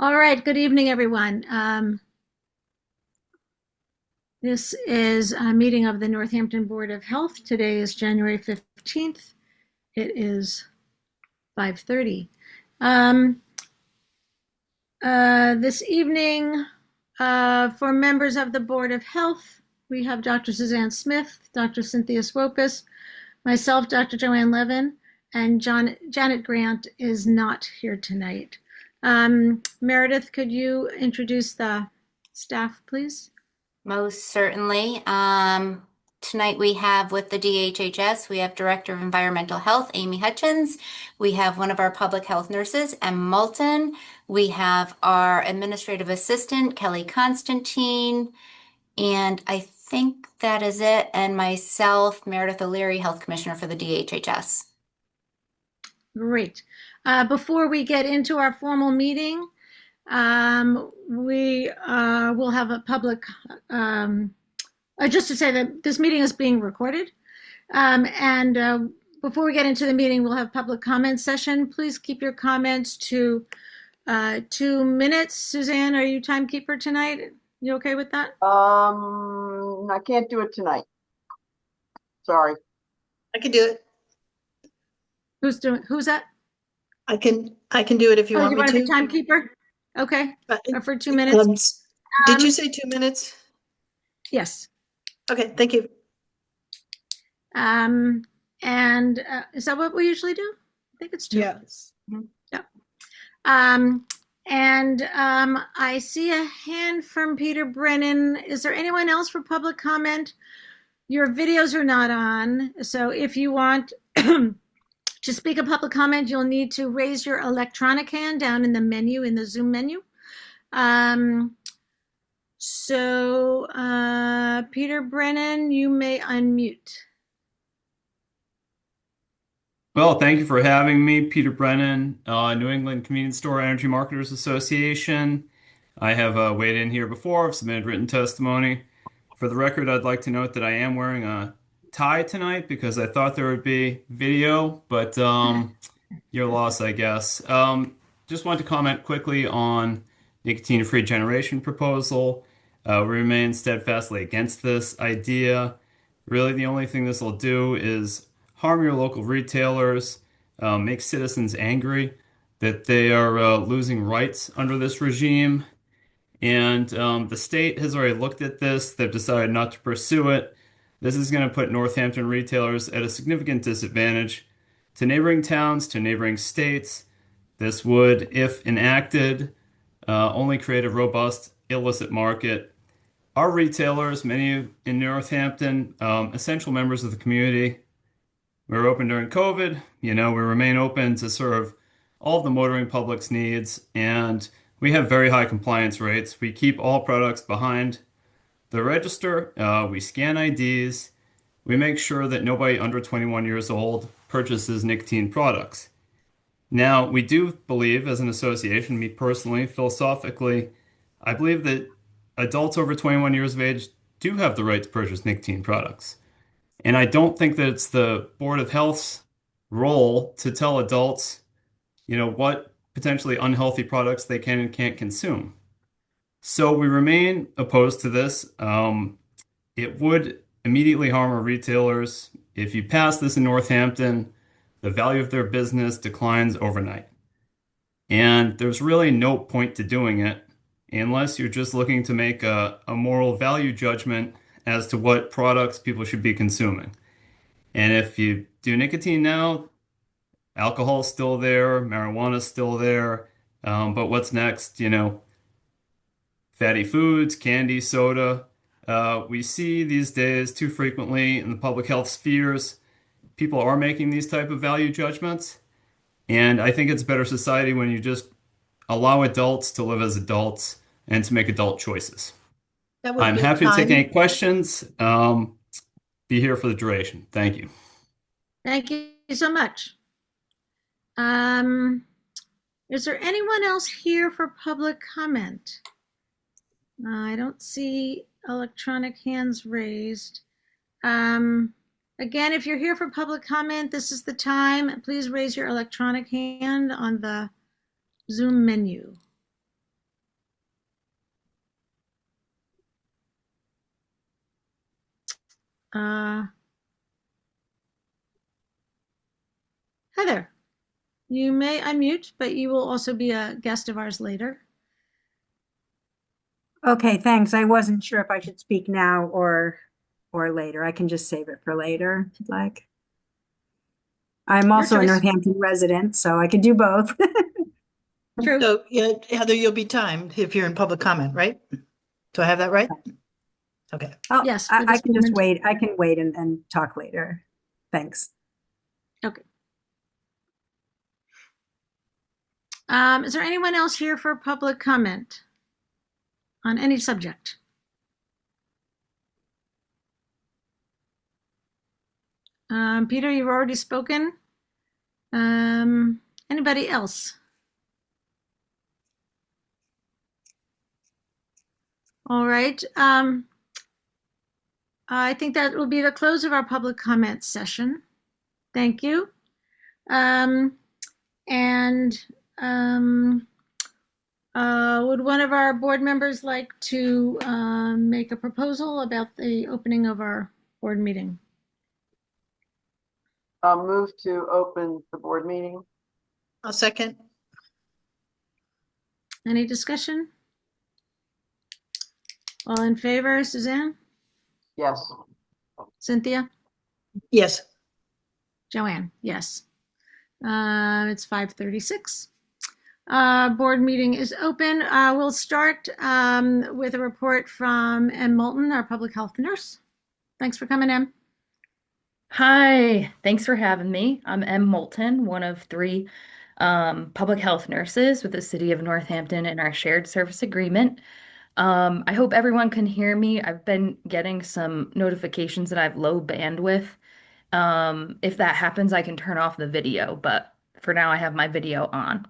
All right, good evening, everyone. This is a meeting of the Northampton Board of Health. Today is January 15th. It is 5:30. Um, this evening, for members of the Board of Health, we have Dr. Suzanne Smith, Dr. Cynthia Swopis, myself, Dr. Joanne Levin, and Janet Grant is not here tonight. Meredith, could you introduce the staff, please? Most certainly. Tonight we have with the DHHS, we have Director of Environmental Health, Amy Hutchins. We have one of our public health nurses, Em Moulton. We have our administrative assistant, Kelly Constantine. And I think that is it. And myself, Meredith O'Leary, Health Commissioner for the DHHS. Great. Before we get into our formal meeting, we will have a public, just to say that this meeting is being recorded. And before we get into the meeting, we'll have public comment session. Please keep your comments to 2 minutes. Suzanne, are you timekeeper tonight? You okay with that? I can't do it tonight. Sorry. I can do it. Who's that? I can do it if you Oh, want you me want to be to. timekeeper? Okay, But, for 2 minutes. did you say 2 minutes? Yes. Okay, thank you. And is that what we usually do? I think it's 2. Yes. Yeah. I see a hand from Peter Brennan. Is there anyone else for public comment? Your videos are not on, so if you want to speak a public comment, you'll need to raise your electronic hand down in the menu, in the Zoom menu. Peter Brennan, you may unmute. Well, thank you for having me, Peter Brennan, New England Convenience Store Energy Marketers Association. I have weighed in here before. I've submitted written testimony. For the record, I'd like to note that I am wearing a tie tonight because I thought there would be video, but your loss, I guess. Just want to comment quickly on nicotine-free generation proposal. We remain steadfastly against this idea. Really, the only thing this will do is harm your local retailers, make citizens angry that they are losing rights under this regime. And the state has already looked at this. They've decided not to pursue it. This is going to put Northampton retailers at a significant disadvantage to neighboring towns, to neighboring states. This would, if enacted, only create a robust illicit market. Our retailers, many in Northampton, essential members of the community, we were open during COVID. We remain open to serve all of the motoring public's needs, and we have very high compliance rates. We keep all products behind the register. We scan IDs. We make sure that nobody under 21 years old purchases nicotine products. Now, we do believe, as an association, me personally, philosophically, I believe that adults over 21 years of age do have the right to purchase nicotine products. And I don't think that it's the Board of Health's role to tell adults, what potentially unhealthy products they can and can't consume. So we remain opposed to this. It would immediately harm our retailers. If you pass this in Northampton, the value of their business declines overnight. And there's really no point to doing it unless you're just looking to make a moral value judgment as to what products people should be consuming. And if you do nicotine now, alcohol's still there, marijuana's still there, but what's next? Fatty foods, candy, soda. We see these days too frequently in the public health spheres, people are making these type of value judgments. And I think it's a better society when you just allow adults to live as adults and to make adult choices. I'm happy to take any questions. Be here for the duration. Thank you. Thank you so much. Is there anyone else here for public comment? I don't see electronic hands raised. Again, if you're here for public comment, this is the time. Please raise your electronic hand on the Zoom menu. Uh, Heather, you may unmute, but you will also be a guest of ours later. Okay, thanks. I wasn't sure if I should speak now or later. I can just save it for later if you'd like. I'm Your also a choice. Northampton resident, so I could do both. True. So, yeah, Heather, you'll be timed if you're in public comment, right? Do I have that right? Okay. Yes, I, for I this can just moment. wait. I can wait and talk later. Thanks. Okay. Is there anyone else here for public comment on any subject? Peter, you've already spoken. Anybody else? All right. I think that will be the close of our public comment session. Thank you. Um, and would one of our board members like to make a proposal about the opening of our board meeting? I'll move to open the board meeting. I'll second. Any discussion? All in favor, Suzanne? Yes. Cynthia? Yes. Joanne? Yes. It's 5:36. Board meeting is open. We'll start with a report from Em Moulton, our public health nurse. Thanks for coming, Em. Hi, thanks for having me. I'm Em Moulton, one of three public health nurses with the City of Northampton in our shared service agreement. I hope everyone can hear me. I've been getting some notifications that I have low bandwidth. If that happens, I can turn off the video, but for now I have my video on.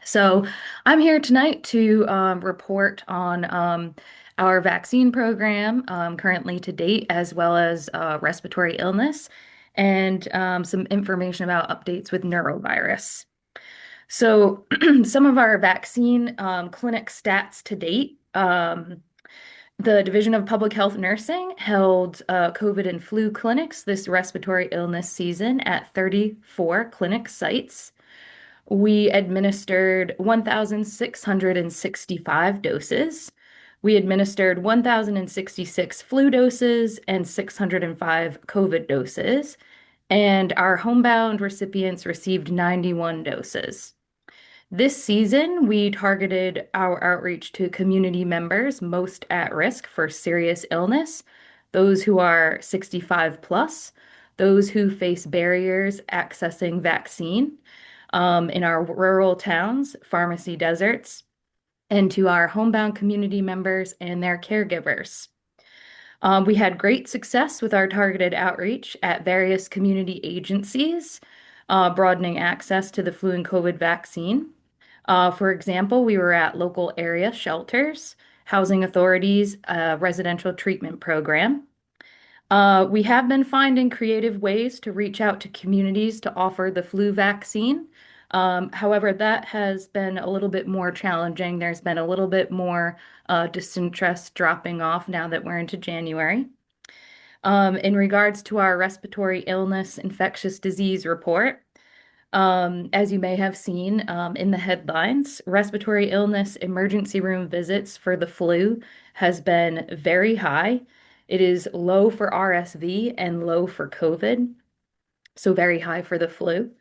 So I'm here tonight to report on our vaccine program currently to date, as well as respiratory illness, and some information about updates with norovirus. So some of our vaccine clinic stats to date. The Division of Public Health Nursing held COVID and flu clinics this respiratory illness season at 34 clinic sites. We administered 1,665 doses. We administered 1,066 flu doses and 605 COVID doses. And our homebound recipients received 91 doses. This season, we targeted our outreach to community members most at risk for serious illness, those who are 65 plus, those who face barriers accessing vaccine in our rural towns, pharmacy deserts, and to our homebound community members and their caregivers. We had great success with our targeted outreach at various community agencies, broadening access to the flu and COVID vaccine. For example, we were at local area shelters, housing authorities, residential treatment program. We have been finding creative ways to reach out to communities to offer the flu vaccine. However, that has been a little bit more challenging. There's been a little bit more disinterest dropping off now that we're into January. In regards to our respiratory illness infectious disease report, as you may have seen in the headlines, respiratory illness emergency room visits for the flu has been very high. It is low for RSV and low for COVID, so very high for the flu.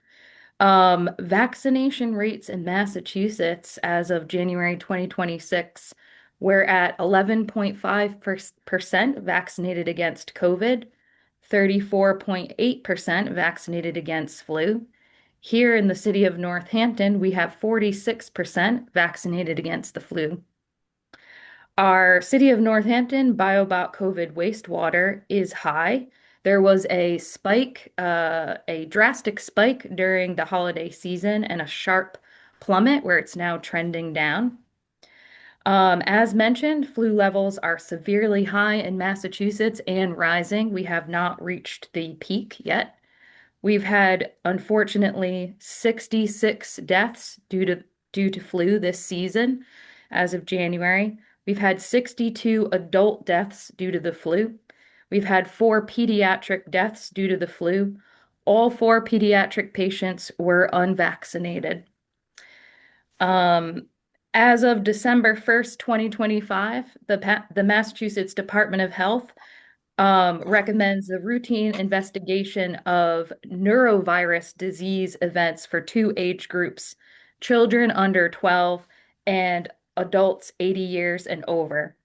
Vaccination rates in Massachusetts as of January 2026, we're at 11.5% vaccinated against COVID, 34.8% vaccinated against flu. Here in the city of Northampton, we have 46% vaccinated against the flu. Our city of Northampton BioBot COVID wastewater is high. There was a spike, a drastic spike during the holiday season and a sharp plummet where it's now trending down. As mentioned, flu levels are severely high in Massachusetts and rising. We have not reached the peak yet. We've had, unfortunately, 66 deaths due to flu this season as of January. We've had 62 adult deaths due to the flu. We've had 4 pediatric deaths due to the flu. All 4 pediatric patients were unvaccinated. Um, as of December 1st, 2025, the Massachusetts Department of Health recommends the routine investigation of neurovirus disease events for 2 age groups, children under 12 and adults 80 years and over.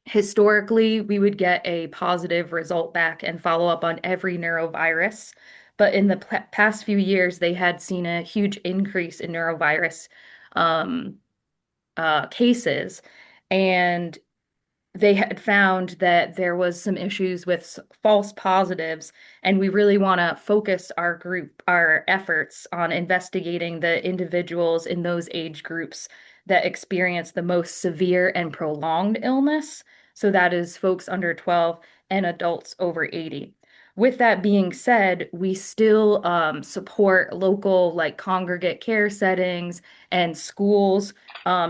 Historically, we would get a positive result back and follow up on every neurovirus. But in the past few years, they had seen a huge increase in neurovirus um, cases. And they had found that there was some issues with false positives, and we really want to focus our efforts on investigating the individuals in those age groups that experience the most severe and prolonged illness. So that is folks under 12 and adults over 80. With that being said, we still support local like congregate care settings and schools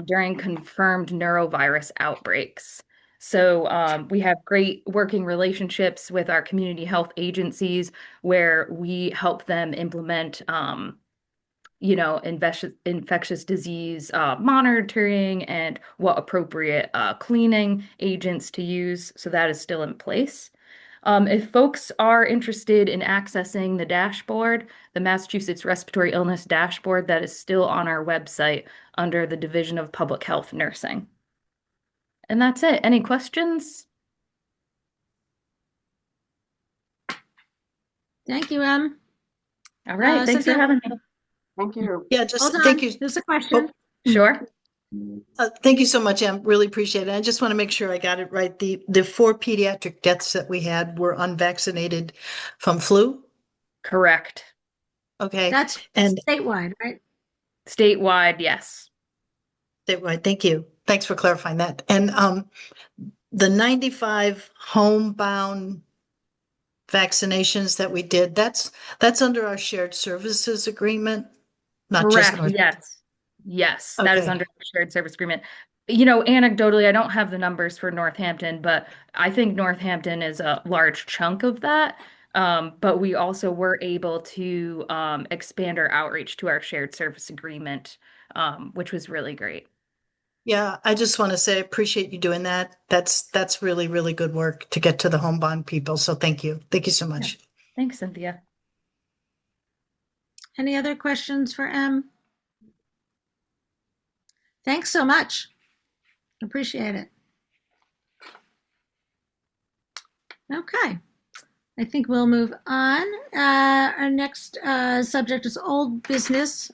during confirmed neurovirus outbreaks. So we have great working relationships with our community health agencies where we help them implement, infectious disease monitoring and what appropriate cleaning agents to use. So that is still in place. If folks are interested in accessing the dashboard, the Massachusetts Respiratory Illness Dashboard, that is still on our website under the Division of Public Health Nursing. And that's it. Any questions? Thank you, Em. All right. Thanks for Cynthia? having me. Thank you. Yeah, just Hold on. thank you. There's a question. Sure. Thank you so much, Em. Really appreciate it. I just want to make sure I got it right. The 4 pediatric deaths that we had were unvaccinated from flu. Correct. Okay. That's And statewide, right? Statewide, yes. statewide. Thank you. Thanks for clarifying that. And the 95 homebound vaccinations that we did, that's under our shared services agreement, not just Correct. North. Yes. Yes, that is Okay. under the shared service agreement. Anecdotally, I don't have the numbers for Northampton, but I think Northampton is a large chunk of that. But we also were able to expand our outreach to our shared service agreement, which was really great. Yeah, I just want to say I appreciate you doing that. That's really, really good work to get to the homebound people. So thank you. Thank you so much. Thanks, Cynthia. Any other questions for Em? Thanks so much. Appreciate it. Okay. I think we'll move on. Our next subject is old business,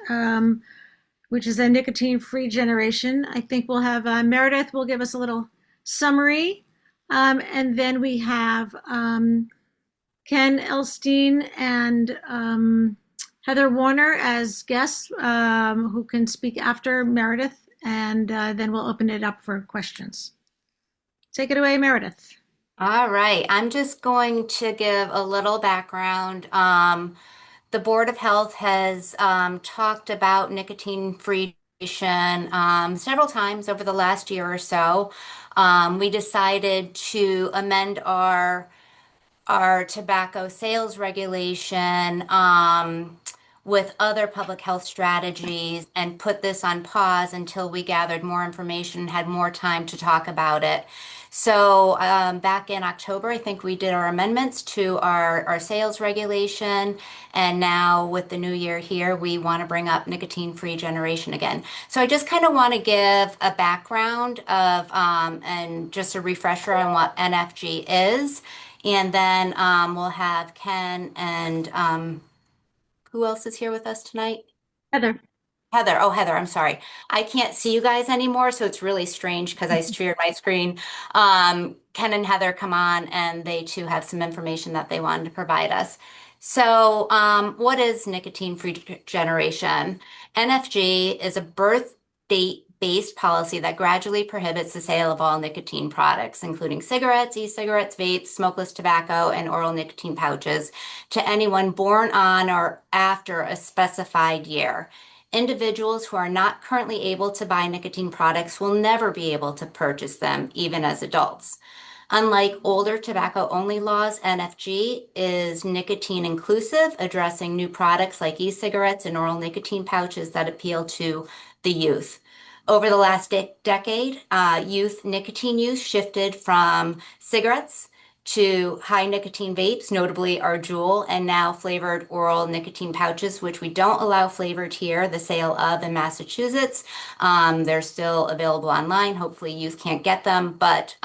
which is a nicotine-free generation. I think we'll have Meredith will give us a little summary. And then we have Ken Elstein and Heather Warner as guests who can speak after Meredith. And then we'll open it up for questions. Take it away, Meredith. All right, I'm just going to give a little background. The Board of Health has talked about nicotine-free several times over the last year or so. We decided to amend our tobacco sales regulation with other public health strategies and put this on pause until we gathered more information and had more time to talk about it. So back in October, I think we did our amendments to our sales regulation. And now with the new year here, we want to bring up nicotine-free generation again. So I just kind of want to give a background of and just a refresher on what NFG is. And then we'll have Ken and who else is here with us tonight? Heather. Heather. Oh, Heather, I'm sorry. I can't see you guys anymore, so it's really strange because I shared my screen. Ken and Heather come on, and they too have some information that they wanted to provide us. So, what is nicotine-free generation? NFG is a birth date-based policy that gradually prohibits the sale of all nicotine products, including cigarettes, e-cigarettes, vapes, smokeless tobacco, and oral nicotine pouches, to anyone born on or after a specified year. Individuals who are not currently able to buy nicotine products will never be able to purchase them, even as adults. Unlike older tobacco-only laws, NFG is nicotine inclusive, addressing new products like e-cigarettes and oral nicotine pouches that appeal to the youth. Over the last decade, youth nicotine use shifted from cigarettes to high nicotine vapes, notably our Juul, and now flavored oral nicotine pouches, which we don't allow flavored here, the sale of in Massachusetts. They're still available online. Hopefully youth can't get them, but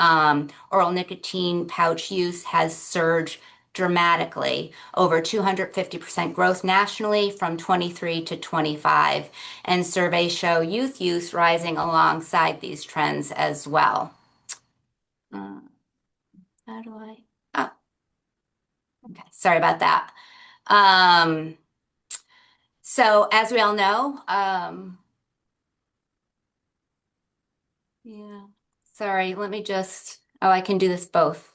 oral nicotine pouch use has surged dramatically, over 250% growth nationally from 23 to 25. And surveys show youth use rising alongside these trends as well. How do I? Oh, okay. Sorry about that. So as we all know, yeah, sorry, let me just, oh, I can do this both.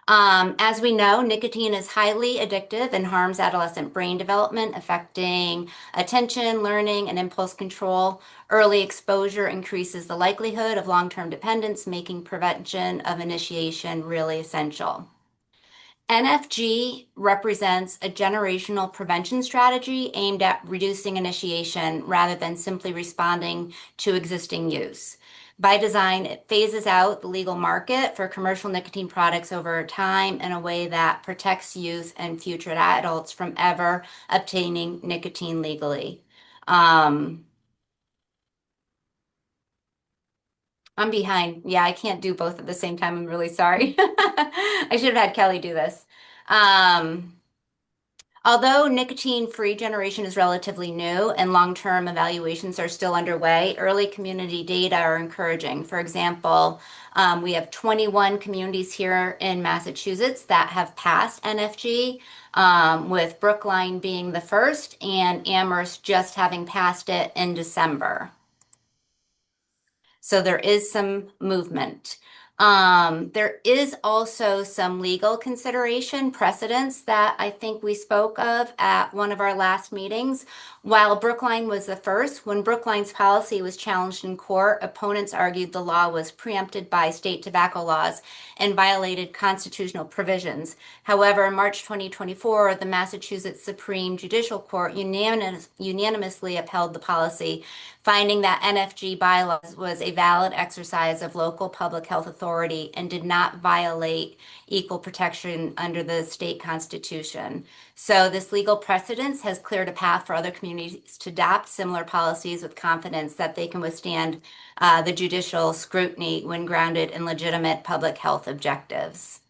As we know, nicotine is highly addictive and harms adolescent brain development, affecting attention, learning, and impulse control. Early exposure increases the likelihood of long-term dependence, making prevention of initiation really essential. NFG represents a generational prevention strategy aimed at reducing initiation rather than simply responding to existing use. By design, it phases out the legal market for commercial nicotine products over time in a way that protects youth and future adults from ever obtaining nicotine legally. I'm behind. Yeah, I can't do both at the same time. I'm really sorry. I should have had Kelly do this. Although nicotine-free generation is relatively new and long-term evaluations are still underway, early community data are encouraging. For example, we have 21 communities here in Massachusetts that have passed NFG, with Brookline being the first and Amherst just having passed it in December. So there is some movement. There is also some legal consideration precedents that I think we spoke of at one of our last meetings. While Brookline was the first, when Brookline's policy was challenged in court, opponents argued the law was preempted by state tobacco laws and violated constitutional provisions. However, in March 2024, the Massachusetts Supreme Judicial Court unanimously upheld the policy, finding that NFG bylaws was a valid exercise of local public health authority and did not violate equal protection under the state constitution. So this legal precedence has cleared a path for other communities to adopt similar policies with confidence that they can withstand the judicial scrutiny when grounded in legitimate public health objectives.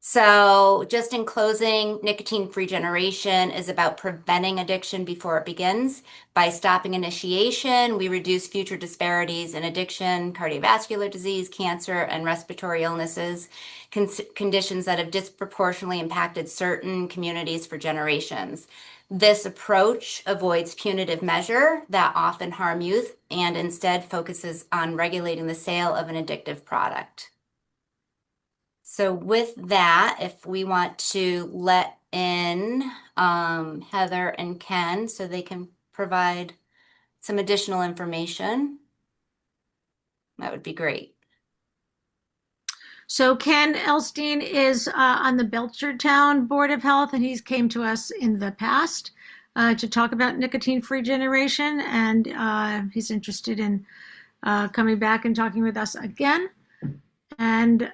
So just in closing, nicotine-free generation is about preventing addiction before it begins. By stopping initiation, we reduce future disparities in addiction, cardiovascular disease, cancer, and respiratory illnesses, conditions that have disproportionately impacted certain communities for generations. This approach avoids punitive measure that often harm youth and instead focuses on regulating the sale of an addictive product. So with that, if we want to let in Heather and Ken so they can provide some additional information, that would be great. So Ken Elstein is on the Belchertown Board of Health, and he's came to us in the past to talk about nicotine-free generation, and he's interested in coming back and talking with us again. And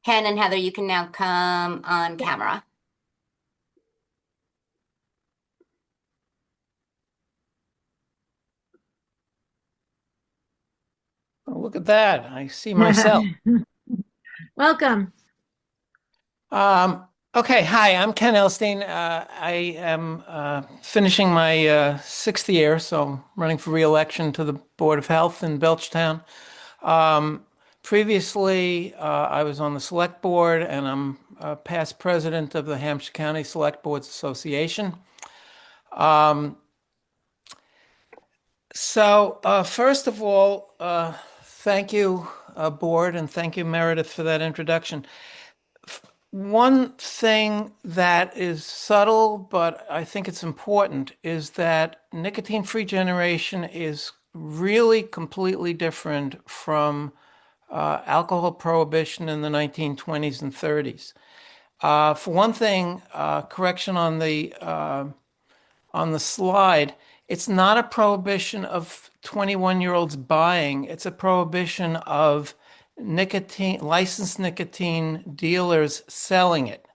Ken and Heather, you can now come on camera. Oh, look at that. I see myself. welcome. Okay, hi, I'm Ken Elstein. I am finishing my sixth year, so I'm running for re-election to the Board of Health in Belchtown. Previously, I was on the Select Board, and I'm past president of the Hampshire County Select Boards Association. First of all, thank you, Board, and thank you, Meredith, for that introduction. One thing that is subtle, but I think it's important, is that nicotine-free generation is really completely different from alcohol prohibition in the 1920s and 30s. For one thing, correction on the slide, it's not a prohibition of 21-year-olds buying. It's a prohibition of licensed nicotine dealers selling it.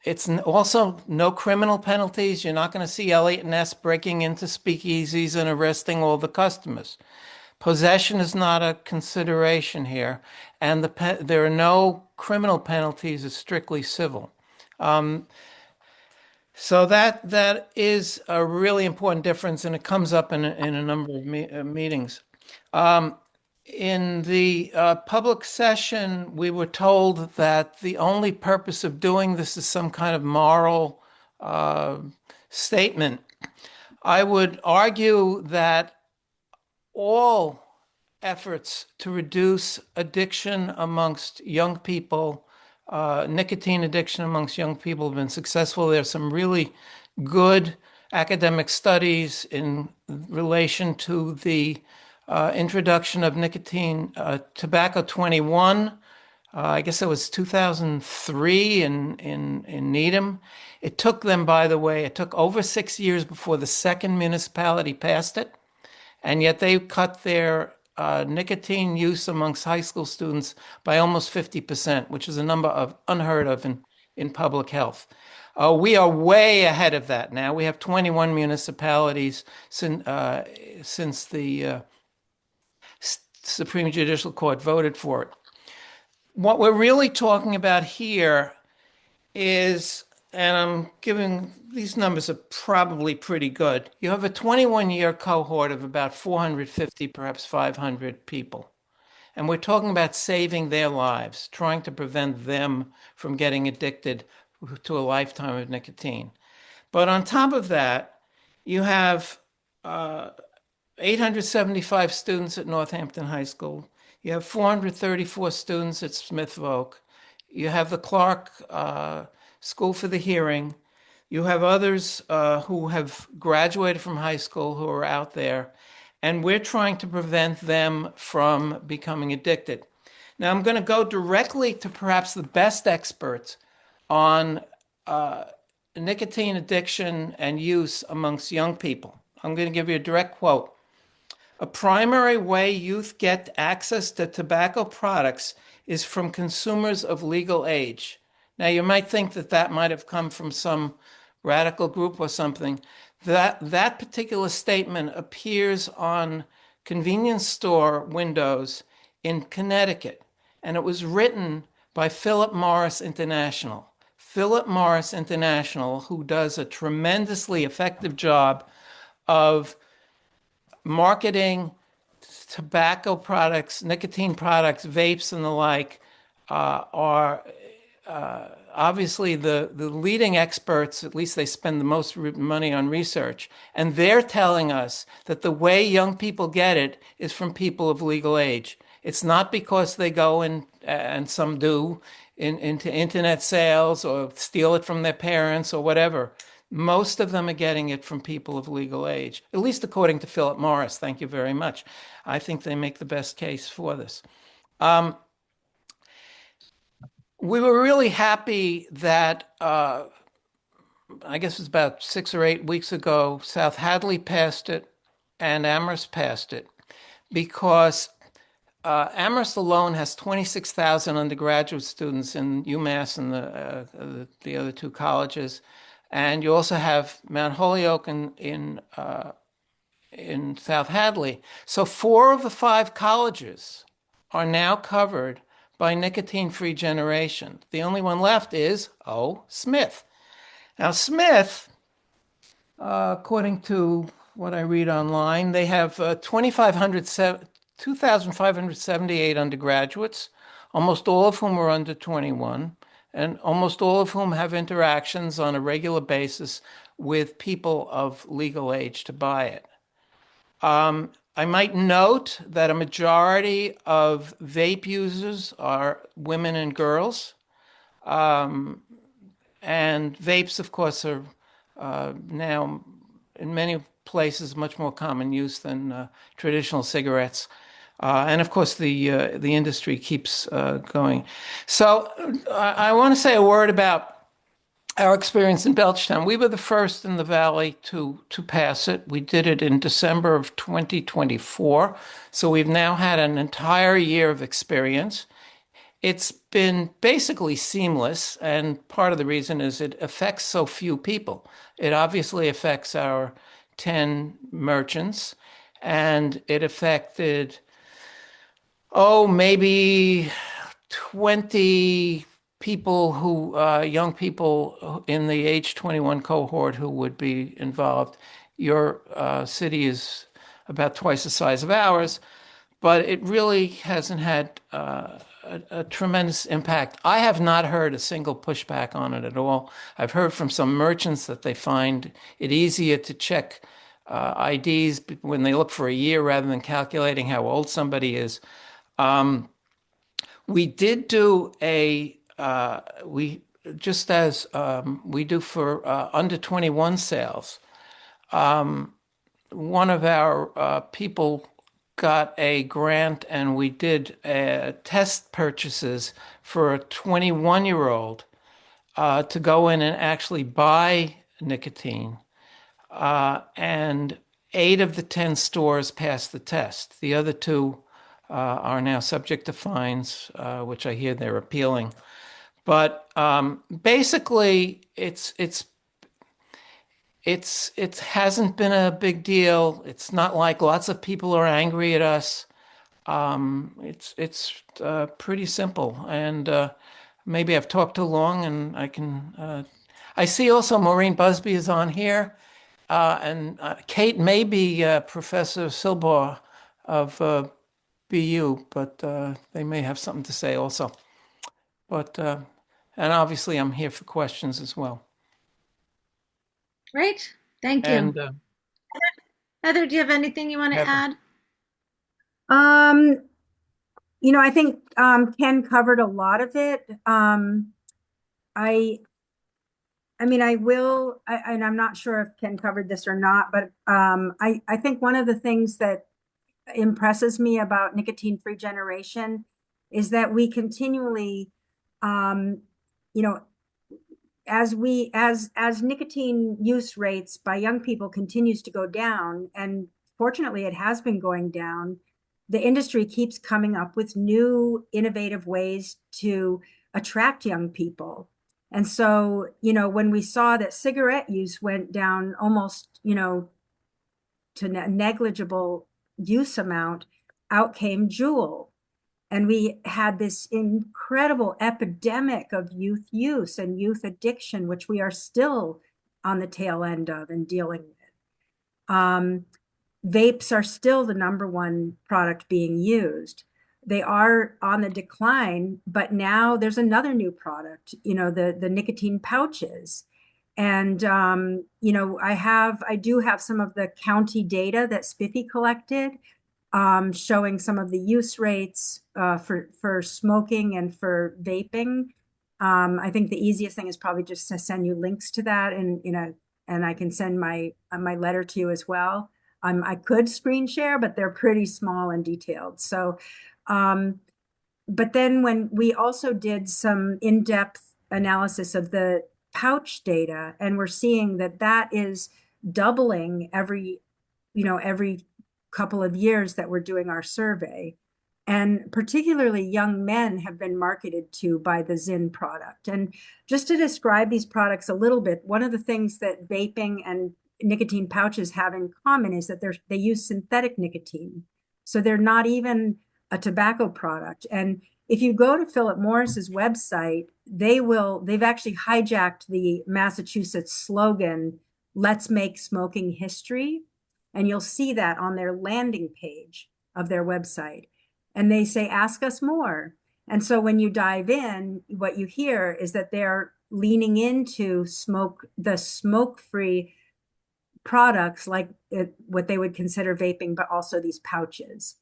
It's also no criminal penalties. You're not going to see Elliot Ness breaking into speakeasies and arresting all the customers. Possession is not a consideration here, and there are no criminal penalties. It's strictly civil. So that is a really important difference, and it comes up in a number of meetings. In the public session, we were told that the only purpose of doing this is some kind of moral statement. I would argue that all efforts to reduce addiction amongst young people, nicotine addiction amongst young people, have been successful. There's some really good academic studies in relation to the introduction of nicotine tobacco 21. I guess it was 2003 in Needham. It took them, by the way, it took over 6 years before the second municipality passed it. And yet they cut their nicotine use amongst high school students by almost 50%, which is a number unheard of in public health. We are way ahead of that now. We have 21 municipalities since the Supreme Judicial Court voted for it. What we're really talking about here is, and I'm giving, these numbers are probably pretty good. You have a 21-year cohort of about 450, perhaps 500 people. And we're talking about saving their lives, trying to prevent them from getting addicted to a lifetime of nicotine. But on top of that, you have 875 students at Northampton High School. You have 434 students at Smith Voc. You have the Clark School for the Hearing. You have others who have graduated from high school who are out there, and we're trying to prevent them from becoming addicted. Now, I'm going to go directly to perhaps the best experts on nicotine addiction and use amongst young people. I'm going to give you a direct quote. A primary way youth get access to tobacco products is from consumers of legal age. Now, you might think that might have come from some radical group or something. That particular statement appears on convenience store windows in Connecticut, and it was written by Philip Morris International. Philip Morris International, who does a tremendously effective job of marketing tobacco products, nicotine products, vapes, and the like, are obviously the leading experts. At least they spend the most money on research. And they're telling us that the way young people get it is from people of legal age. It's not because they go in, and some do, into internet sales or steal it from their parents or whatever. Most of them are getting it from people of legal age, at least according to Philip Morris. Thank you very much. I think they make the best case for this. We were really happy that, I guess it was about 6 or 8 weeks ago, South Hadley passed it and Amherst passed it, because Amherst alone has 26,000 undergraduate students in UMass and the other two colleges. And you also have Mount Holyoke in South Hadley. So 4 of the 5 colleges are now covered by nicotine-free generation. The only one left is, Smith. Now, Smith, according to what I read online, they have 2,578 undergraduates, almost all of whom are under 21. And almost all of whom have interactions on a regular basis with people of legal age to buy it. I might note that a majority of vape users are women and girls. And vapes, of course, are now in many places, much more common use than traditional cigarettes. And of course, the industry keeps going. So I want to say a word about our experience in Belchtown. We were the first in the valley to pass it. We did it in December of 2024. So we've now had an entire year of experience. It's been basically seamless, and part of the reason is it affects so few people. It obviously affects our 10 merchants, and it affected, maybe 20 people young people in the age 21 cohort who would be involved. Your city is about twice the size of ours, but it really hasn't had a tremendous impact. I have not heard a single pushback on it at all. I've heard from some merchants that they find it easier to check IDs when they look for a year rather than calculating how old somebody is. We did do we just as we do for under 21 sales. One of our people got a grant, and we did test purchases for a 21-year-old to go in and actually buy nicotine. And 8 of the 10 stores passed the test. The other 2 are now subject to fines, which I hear they're appealing. But basically, it hasn't been a big deal. It's not like lots of people are angry at us. It's pretty simple. And maybe I've talked too long, and I can. I see also Maureen Busby is on here, and Kate may be Professor Silbaugh of BU, but they may have something to say also. But and obviously, I'm here for questions as well. Great. Thank you. And Heather, do you have anything you want to Heather. add? I think Ken covered a lot of it. I mean, and I'm not sure if Ken covered this or not, but I think one of the things that impresses me about nicotine-free generation is that we continually, as nicotine use rates by young people continues to go down, and fortunately it has been going down, the industry keeps coming up with new innovative ways to attract young people. And so, when we saw that cigarette use went down almost, to negligible use amount, out came Juul. And we had this incredible epidemic of youth use and youth addiction, which we are still on the tail end of and dealing with. Vapes are still the #1 product being used. They are on the decline, but now there's another new product, the nicotine pouches. And, I do have some of the county data that Spiffy collected, showing some of the use rates for smoking and for vaping. I think the easiest thing is probably just to send you links to that, and I can send my letter to you as well. I could screen share, but they're pretty small and detailed. So, but then when we also did some in-depth analysis of the pouch data, and we're seeing that is doubling every couple of years that we're doing our survey. And particularly young men have been marketed to by the Zyn product. And just to describe these products a little bit, one of the things that vaping and nicotine pouches have in common is that they use synthetic nicotine. So they're not even a tobacco product. And if you go to Philip Morris's website, they've actually hijacked the Massachusetts slogan, "Let's make smoking history." And you'll see that on their landing page of their website. And they say, "Ask us more." And so when you dive in, what you hear is that they're leaning into the smoke-free products, like what they would consider vaping, but also these pouches.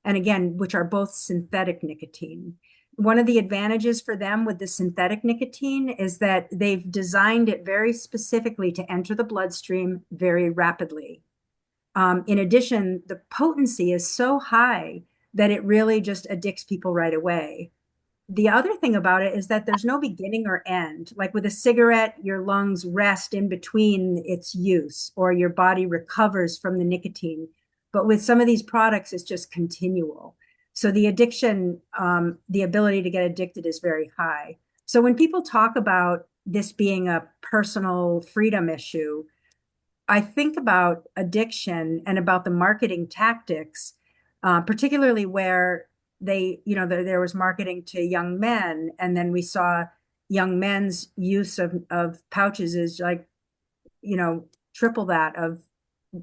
And again, which are both synthetic nicotine. One of the advantages for them with the synthetic nicotine is that they've designed it very specifically to enter the bloodstream very rapidly. In addition, the potency is so high that it really just addicts people right away. The other thing about it is that there's no beginning or end. Like with a cigarette, your lungs rest in between its use, or your body recovers from the nicotine. But with some of these products, it's just continual. So the addiction, the ability to get addicted is very high. So when people talk about this being a personal freedom issue, I think about addiction and about the marketing tactics, particularly where there was marketing to young men, and then we saw young men's use of pouches is like, triple that of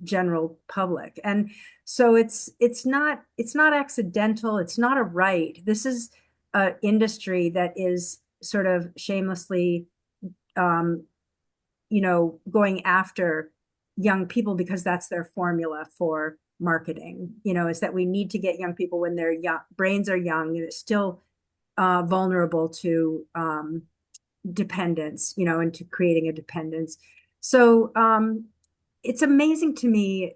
general public. And so it's not accidental. It's not a right. This is an industry that is sort of shamelessly, um, going after young people because that's their formula for marketing, is that we need to get young people when their young brains are young and it's still vulnerable to dependence, and to creating a dependence. So it's amazing to me,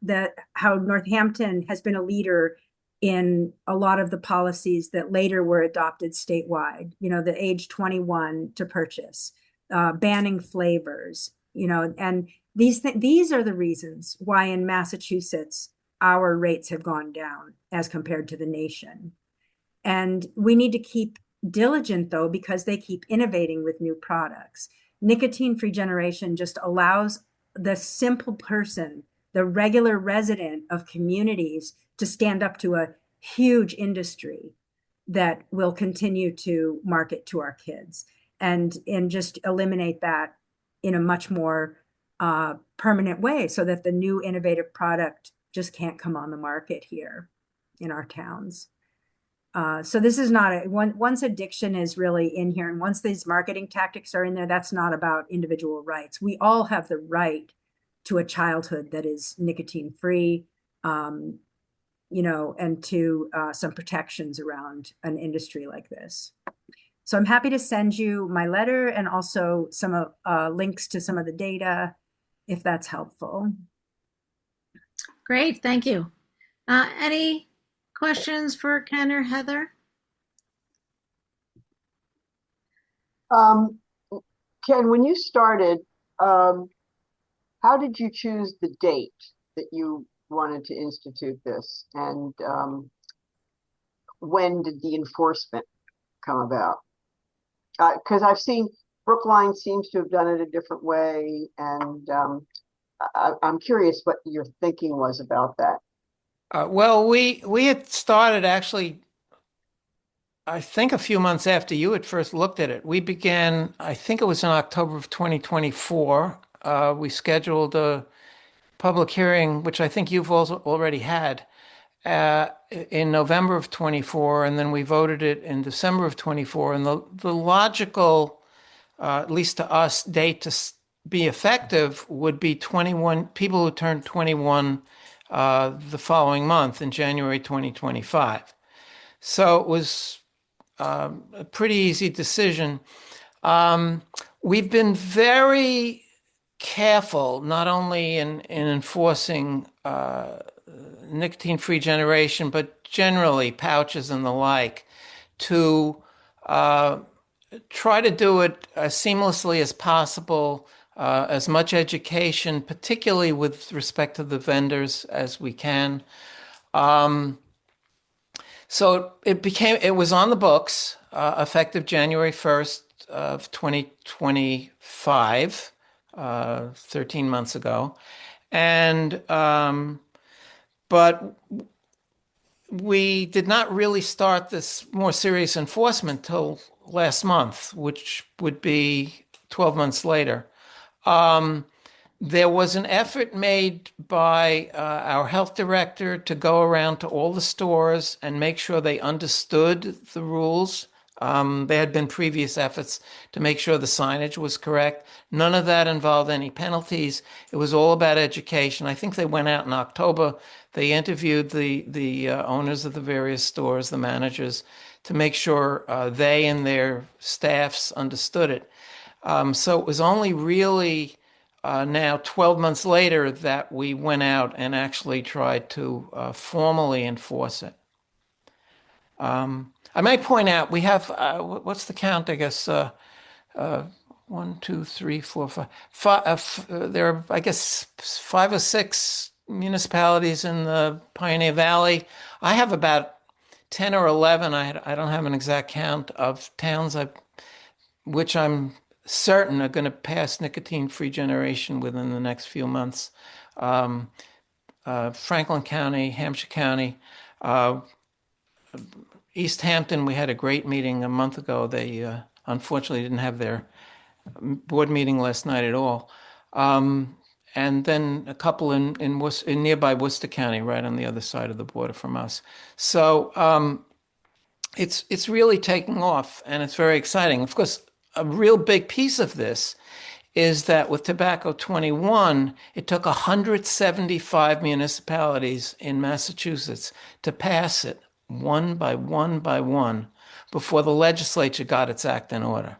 that how Northampton has been a leader in a lot of the policies that later were adopted statewide, the age 21 to purchase, banning flavors, and these are the reasons why in Massachusetts our rates have gone down as compared to the nation. And we need to keep diligent, though, because they keep innovating with new products. Nicotine-free generation just allows the simple person, the regular resident of communities, to stand up to a huge industry that will continue to market to our kids and just eliminate that in a much more permanent way so that the new innovative product just can't come on the market here in our towns. So this is not once addiction is really in here and once these marketing tactics are in there, that's not about individual rights. We all have the right to a childhood that is nicotine free, and to some protections around an industry like this. So I'm happy to send you my letter and also some links to some of the data, if that's helpful. Great, thank you. Any questions for Ken or Heather? Ken, when you started, how did you choose the date that you wanted to institute this? And when did the enforcement come about? Because I've seen Brookline seems to have done it a different way. And I'm curious what your thinking was about that. Well, we had started actually, I think a few months after you had first looked at it. We began, I think it was in October of 2024. We scheduled a public hearing, which I think you've also already had, in November of 24, and then we voted it in December of 24. And the logical, at least to us, date to be effective would be 21 people who turned 21 the following month in January 2025. So it was a pretty easy decision. We've been very careful, not only in enforcing nicotine-free generation, but generally pouches and the like, to try to do it as seamlessly as possible, as much education, particularly with respect to the vendors, as we can. So it was on the books, effective January 1st of 2025, 13 months ago. And, but we did not really start this more serious enforcement till last month, which would be 12 months later. There was an effort made by our health director to go around to all the stores and make sure they understood the rules. There had been previous efforts to make sure the signage was correct. None of that involved any penalties. It was all about education. I think they went out in October. They interviewed the owners of the various stores, the managers, to make sure they and their staffs understood it. So it was only really now 12 months later that we went out and actually tried to formally enforce it. I might point out we have, what's the count? I guess one, two, three, four, five. There are, I guess, 5 or 6 municipalities in the Pioneer Valley. I have about 10 or 11. I don't have an exact count of towns which I'm certain are going to pass nicotine-free generation within the next few months. Franklin County, Hampshire County, East Hampton. We had a great meeting a month ago. They unfortunately didn't have their board meeting last night at all. And then a couple in nearby Worcester County, right on the other side of the border from us. So it's really taking off, and it's very exciting. Of course, a real big piece of this is that with Tobacco 21, it took 175 municipalities in Massachusetts to pass it one by one by one before the legislature got its act in order.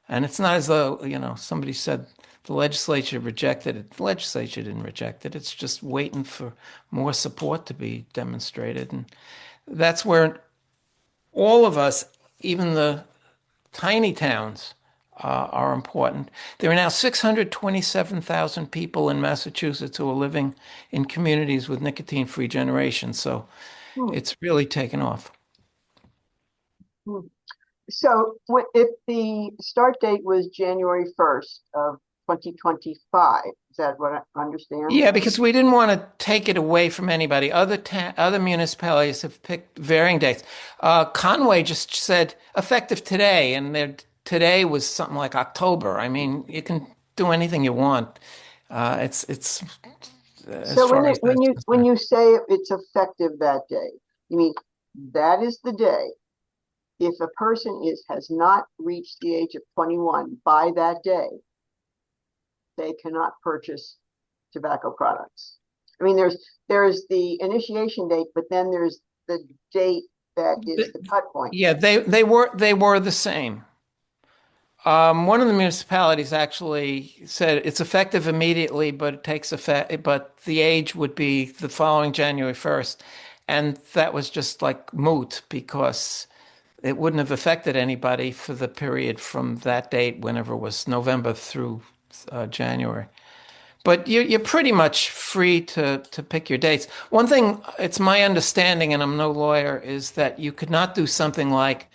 And it's not as though, somebody said the legislature rejected it. The legislature didn't reject it. It's just waiting for more support to be demonstrated. And that's where all of us, even the tiny towns, are important. There are now 627,000 people in Massachusetts who are living in communities with nicotine-free generation. So it's really taken off. So if the start date was January 1st of 2025, is that what I understand? Yeah, because we didn't want to take it away from anybody. Other municipalities have picked varying dates. Conway just said effective today, and today was something like October. I mean, you can do anything you want. It's so when you say it's effective that day, you mean that is the day. If a person has not reached the age of 21 by that day, they cannot purchase tobacco products. I mean, there's the initiation date, but then there's the date that is the cut point. Yeah, they were the same. One of the municipalities actually said it's effective immediately, but it takes effect, but the age would be the following January 1st. And that was just like moot because it wouldn't have affected anybody for the period from that date, whenever it was November through January. But you're pretty much free to pick your dates. One thing, it's my understanding, and I'm no lawyer, is that you could not do something like,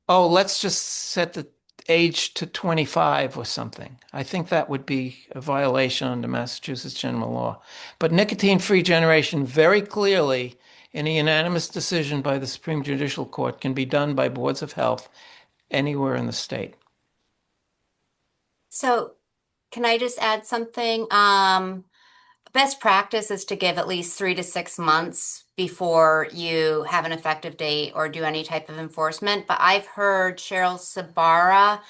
oh, let's just set the age to 25 or something. I think that would be a violation under Massachusetts general law. But nicotine-free generation very clearly, in a unanimous decision by the Supreme Judicial Court, can be done by boards of health anywhere in the state. So can I just add something? Best practice is to give at least 3 to 6 months before you have an effective date or do any type of enforcement. But I've heard Cheryl Sabara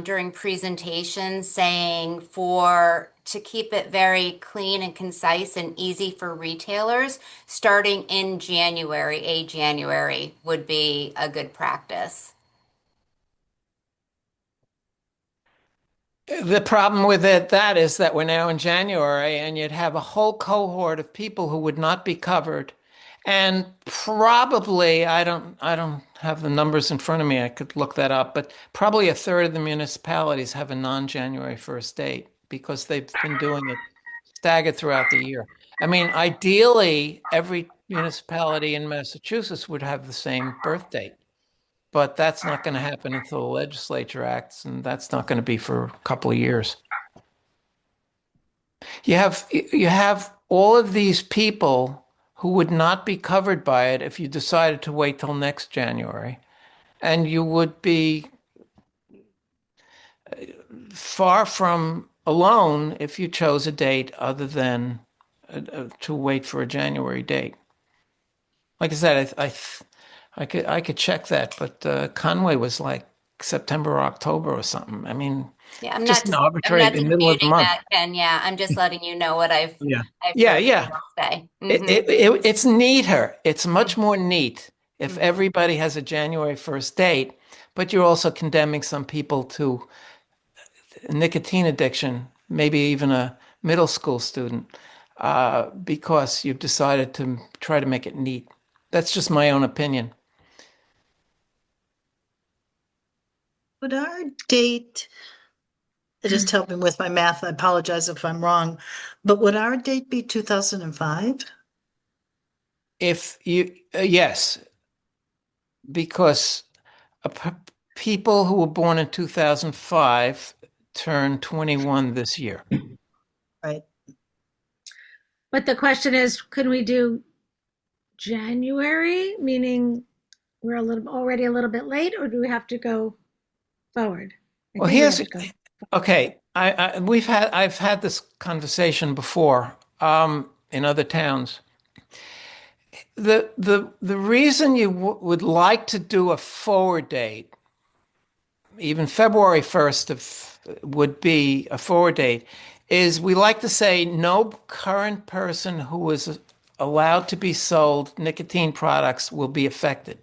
during presentations saying to keep it very clean and concise and easy for retailers, starting in January would be a good practice. The problem with that is that we're now in January, and you'd have a whole cohort of people who would not be covered. And probably, I don't have the numbers in front of me. I could look that up, but probably a third of the municipalities have a non-January 1st date because they've been doing it staggered throughout the year. I mean, ideally, every municipality in Massachusetts would have the same birth date. But that's not going to happen until the legislature acts, and that's not going to be for a couple of years. You have all of these people who would not be covered by it if you decided to wait till next January, and you would be far from alone if you chose a date other than to wait for a January date. Like I said, I could check that, but Conway was like September or October or something. I mean, Yeah, I'm just not an arbitrary in the middle of the disputing month. that, Ken. Yeah, I'm just letting you know what I've Yeah. heard Yeah. people say. It's neater. It's much more neat if everybody has a January 1st date, but you're also condemning some people to nicotine addiction maybe even a middle school student, because you've decided to try to make it neat. That's just my own opinion. Would our date, just help me with my math, I apologize if I'm wrong, but would our date be 2005? If you, yes, because people who were born in 2005 turn 21 this year. Right. But the question is, could we do January, meaning we're already a little bit late, or do we have to go forward? Well, okay. I've had this conversation before, in other towns. The reason you would like to do a forward date, even February 1st would be a forward date, is we like to say no current person who is allowed to be sold nicotine products will be affected.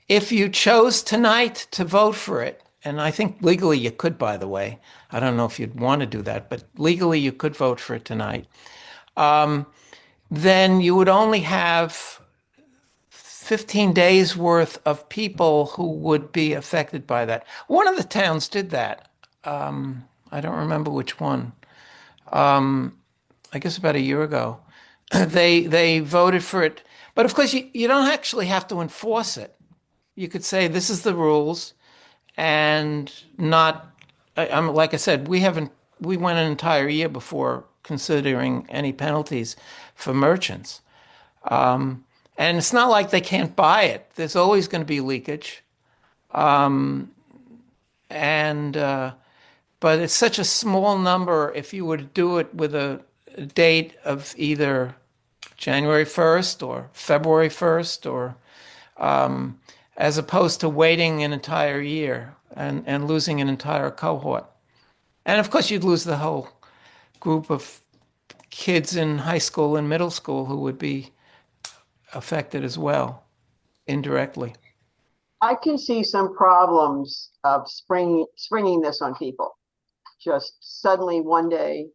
If you chose tonight to vote for it, and I think legally you could, by the way, I don't know if you'd want to do that, but legally you could vote for it tonight, then you would only have 15 days worth of people who would be affected by that. One of the towns did that. I don't remember which one. I guess about a year ago. They voted for it. But of course, you don't actually have to enforce it. You could say this is the rules, and not. Like I said, we went an entire year before considering any penalties for merchants. And it's not like they can't buy it. There's always going to be leakage. But it's such a small number if you were to do it with a date of either January 1st or February 1st, or as opposed to waiting an entire year and losing an entire cohort. And of course, you'd lose the whole group of kids in high school and middle school who would be affected as well, indirectly. I can see some problems of springing this on people. Just suddenly one day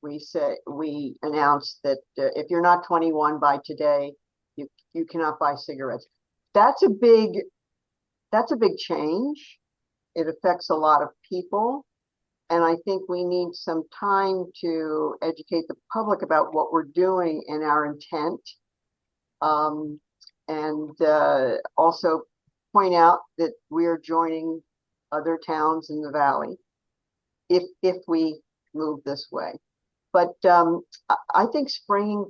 we announce that if you're not 21 by today, you cannot buy cigarettes. That's a big change. It affects a lot of people. And I think we need some time to educate the public about what we're doing and our intent. And also point out that we are joining other towns in the valley if we move this way. But I think springing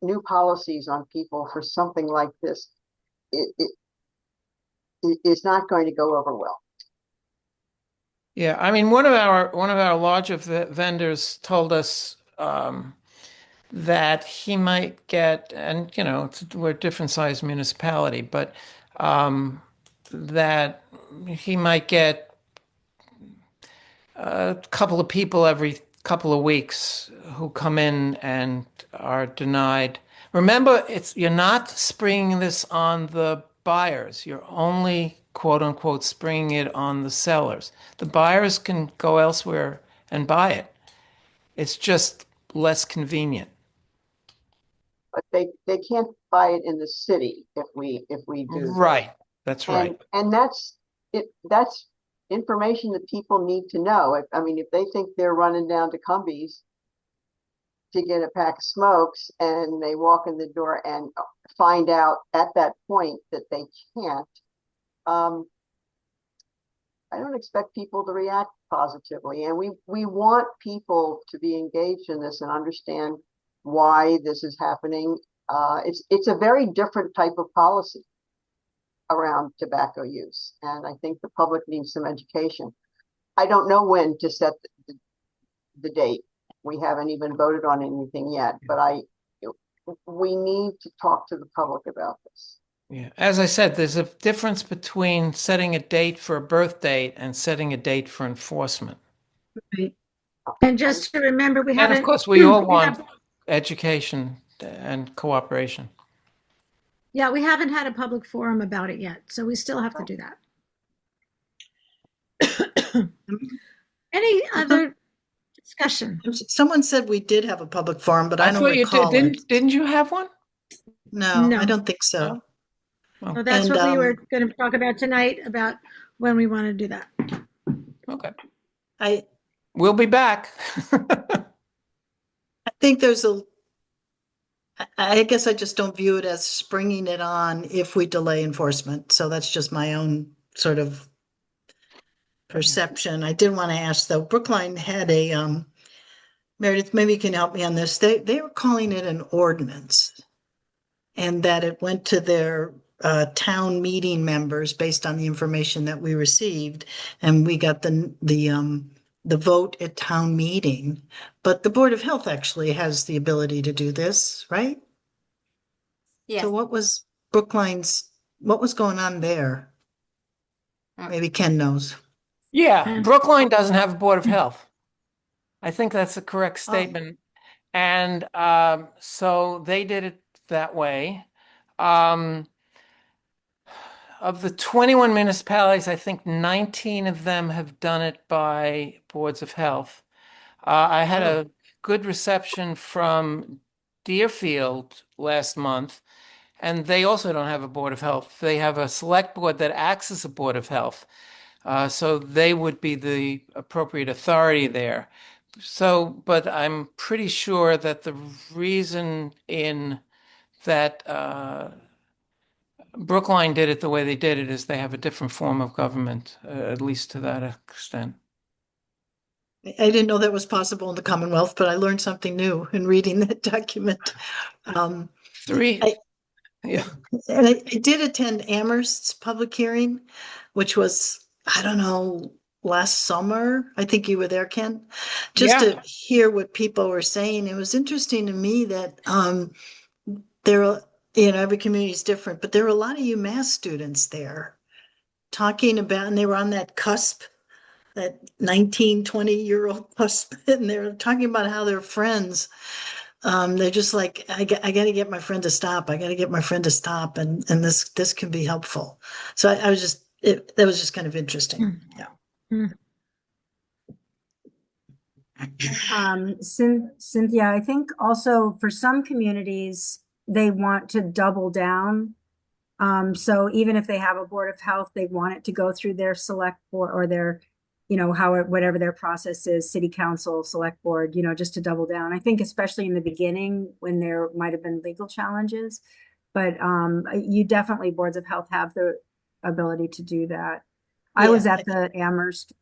new policies on people for something like this it is not going to go over well. Yeah, I mean, one of our larger vendors told us that he might get, and we're a different sized municipality, but that he might get a couple of people every couple of weeks who come in and are denied. Remember, you're not springing this on the buyers. You're only, quote unquote, springing it on the sellers. The buyers can go elsewhere and buy it. It's just less convenient. But they can't buy it in the city if we do right. That's right. And that's information that people need to know. I mean, if they think they're running down to Cumbies to get a pack of smokes and they walk in the door and find out at that point that they can't, I don't expect people to react positively. And we want people to be engaged in this and understand why this is happening. It's a very different type of policy around tobacco use. And I think the public needs some education. I don't know when to set the date. We haven't even voted on anything yet, but we need to talk to the public about this. Yeah, as I said, there's a difference between setting a date for a birth date and setting a date for enforcement. Right. And just to remember, we haven't. And of course, we all want education and cooperation. Yeah, we haven't had a public forum about it yet, so we still have to do that. Any other Discussion. Someone said we did have a public forum, but I don't thought you did. recall it. Didn't you have one? No, I No. don't think so. Oh, So that's And what we were going to talk about tonight, about when we want to do that. okay. I We'll be back. think I guess I just don't view it as springing it on if we delay enforcement. So that's just my own sort of perception. I did want to ask though, Brookline had a, Meredith, maybe you can help me on this. They were calling it an ordinance, and that it went to their town meeting members based on the information that we received, and we got the vote at town meeting. But the Board of Health actually has the ability to do this, right? Yes. So what was going on there? Maybe Ken knows. Yeah, Brookline doesn't have a Board of Health. I think that's a correct Oh. statement. And so they did it that way. Of the 21 municipalities, I think 19 of them have done it by boards of health. I had Oh. a good reception from Deerfield last month, and they also don't have a board of health. They have a select board that acts as a board of health. So they would be the appropriate authority there. So, but I'm pretty sure that the reason in that Brookline did it the way they did it is they have a different form of government, at least to that extent. I didn't know that was possible in the Commonwealth, but I learned something new in reading that document. Three. Yeah. And I did attend Amherst's public hearing, which was, I don't know, last summer. I think you were there, Ken, just Yeah. to hear what people were saying. It was interesting to me that there are, every community is different, but there were a lot of UMass students there talking about, and they were on that cusp, that 19, 20-year-old cusp, and they were talking about how their friends, they're just like, I got to get my friend to stop. I got to get my friend to stop, and this can be helpful. So I was just, that was just kind of interesting. Yeah. Cynthia, I think also for some communities, they want to double down. So even if they have a board of health, they want it to go through their select board or their, whatever their process is, city council, select board, just to double down. I think especially in the beginning when there might have been legal challenges, but you definitely, boards of health have the ability to do that. I was at the Amherst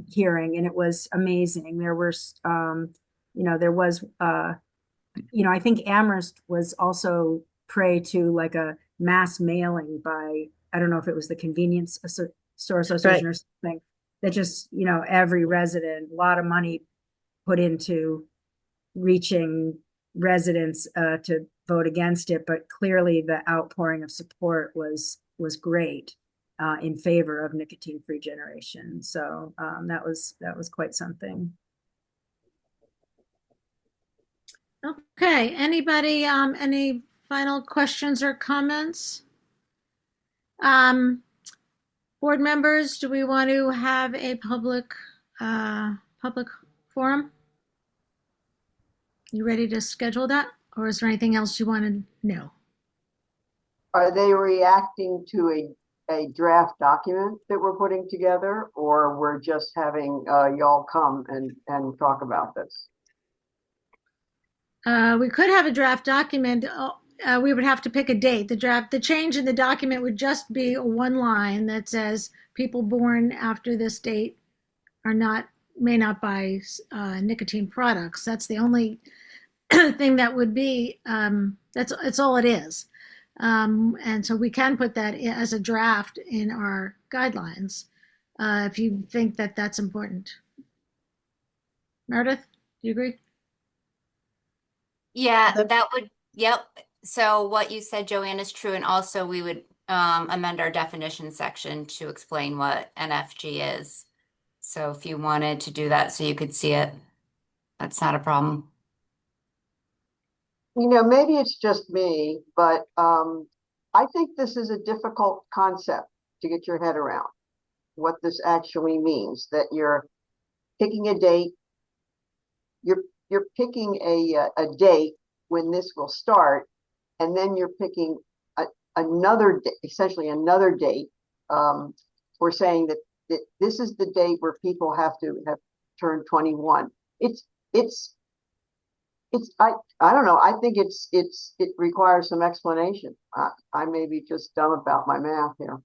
hearing, and it was amazing. There were, there was, I think Amherst was also prey to like a mass mailing by, I don't know if it was the Convenience Store Association or something, that just, every resident, a lot of money put into reaching residents to vote against it, but clearly the outpouring of support was great in favor of nicotine-free generation. So that was quite something. Okay, anybody, any final questions or comments? Board members, do we want to have a public forum? You ready to schedule that? Or is there anything else you want to know? Are they reacting to a draft document that we're putting together, or we're just having y'all come and talk about this? We could have a draft document. We would have to pick a date. The change in the document would just be one line that says people born after this date may not buy nicotine products. That's the only thing that would be. That's all it is. And so we can put that as a draft in our guidelines if you think that that's important. Meredith, do you agree? Yeah, that would, yep. So what you said, Joanne, is true. And also we would amend our definition section to explain what NFG is. So if you wanted to do that so you could see it, that's not a problem. Maybe it's just me, but I think this is a difficult concept to get your head around, what this actually means, that you're picking a date you're picking a date when this will start, and then you're picking another essentially another date. We're saying that this is the date where people have to have turned 21. It's it's I don't know. I think it requires some explanation. I may be just dumb about my math here.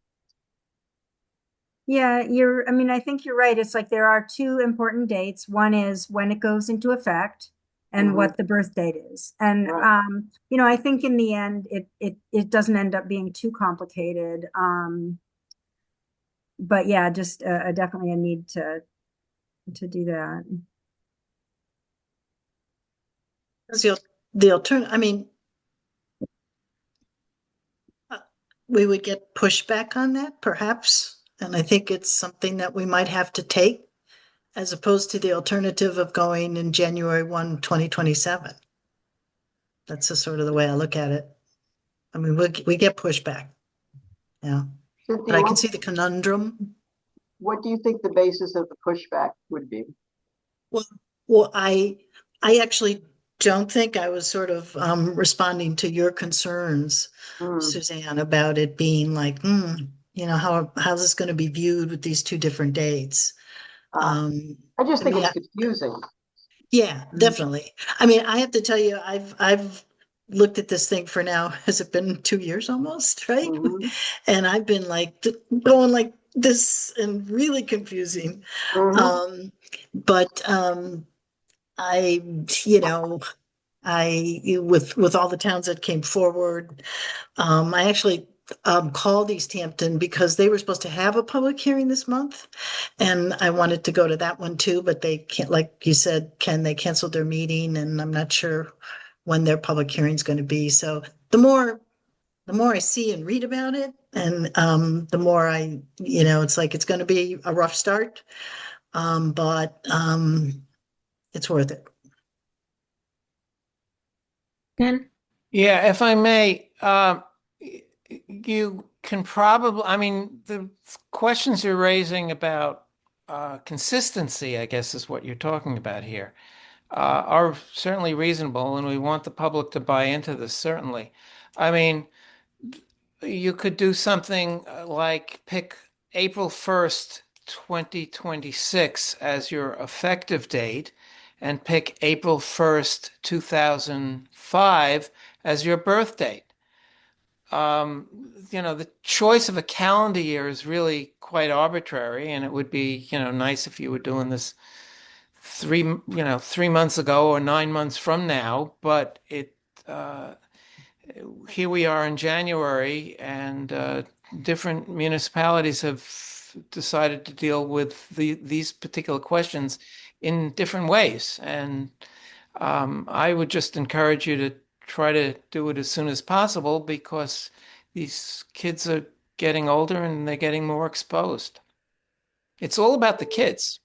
Yeah, I mean, I think you're right. It's like there are two important dates. One is when it goes into effect and Mhm. what the birth date is. And Right. I think in the end it doesn't end up being too complicated. But yeah, just definitely a need to do that. Because the alternate, I mean, uh, we would get pushback on that perhaps. And I think it's something that we might have to take as opposed to the alternative of going in January 1, 2027. That's the sort of the way I look at it. I mean, we get pushback, yeah. But Cynthia, I can see the conundrum. what do you think the basis of the pushback would be? Well, well, I actually don't think I was sort of responding to your concerns, Hmm. Suzanne, about it being like, how's this going to be viewed with these two different dates? Uh, Um, I just I think mean, it's confusing. yeah, definitely. I mean, I have to tell you, I've looked at this thing for now. Has it been 2 years almost, right? Hmm. And I've been like going like this and really confusing. Hmm. Um, but I, you know, with all the towns that came forward, I actually called East Hampton because they were supposed to have a public hearing this month, and I wanted to go to that one too, but they can't, like you said, Ken, they canceled their meeting, and I'm not sure when their public hearing is going to be. So the more I see and read about it, and the more it's like it's going to be a rough start, but it's worth it. Ken? Yeah, if I may, you can probably, I mean, the questions you're raising about consistency, I guess, is what you're talking about here, are certainly reasonable, and we want the public to buy into this, certainly. I mean, you could do something like pick April 1st, 2026 as your effective date and pick April 1st, 2005 as your birth date. The choice of a calendar year is really quite arbitrary, and it would be, nice if you were doing this 3 months ago or 9 months from now, but uh, here we are in January, and different municipalities have decided to deal with these particular questions in different ways. And I would just encourage you to try to do it as soon as possible because these kids are getting older and they're getting more exposed. It's all about the kids.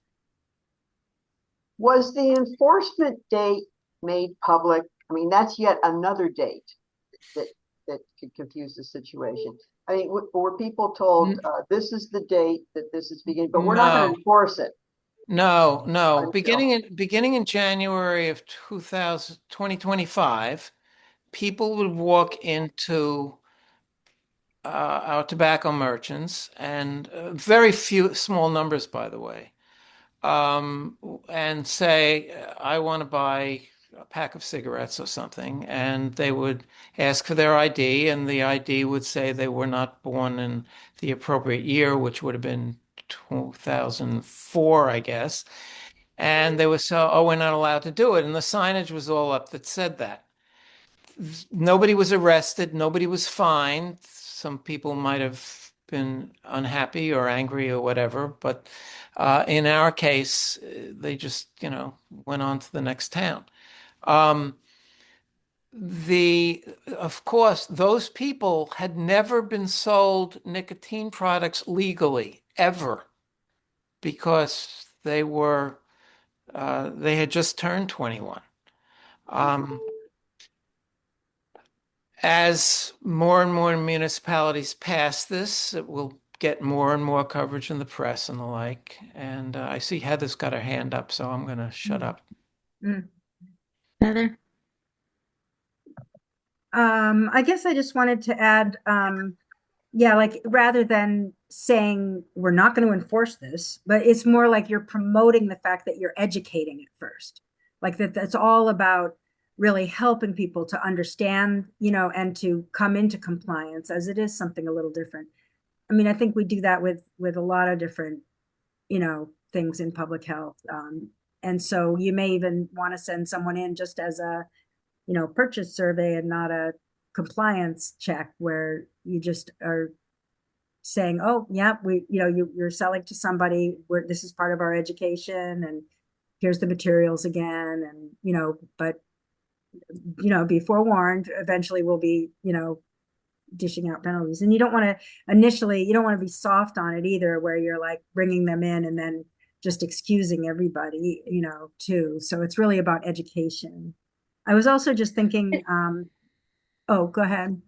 Was the enforcement date made public? I mean, that's yet another date that that could confuse the situation. I mean, were people told N- this is the date that this is beginning, but we're not going to No, enforce it no, no. until. Beginning in January of 2025, people would walk into our tobacco merchants, and very few, small numbers, by the way, and say, I want to buy a pack of cigarettes or something. And they would ask for their ID, and the ID would say they were not born in the appropriate year, which would have been 2004, I guess. And they would say, oh, we're not allowed to do it. And the signage was all up that said that. Nobody was arrested, nobody was fined. Some people might have been unhappy or angry or whatever, but in our case, they just, went on to the next town. Um, of course, those people had never been sold nicotine products legally, ever, because they had just turned 21. Um, As more and more municipalities pass this, it will get more and more coverage in the press and the like. And I see Heather's got her hand up, so I'm going to shut up. Mm. Heather? I guess I just wanted to add, yeah, like rather than saying we're not going to enforce this, but it's more like you're promoting the fact that you're educating it first. Like that's all about really helping people to understand, and to come into compliance, as it is something a little different. I mean, I think we do that with a lot of different, things in public health. And so you may even want to send someone in just as a, purchase survey and not a compliance check where you just are saying, oh, yeah, you're selling to somebody where this is part of our education and here's the materials again. And, but, be forewarned, eventually we'll be, dishing out penalties. And you don't want to be soft on it either, where you're like bringing them in and then just excusing everybody, too. So it's really about education. I was also just thinking, oh, go ahead.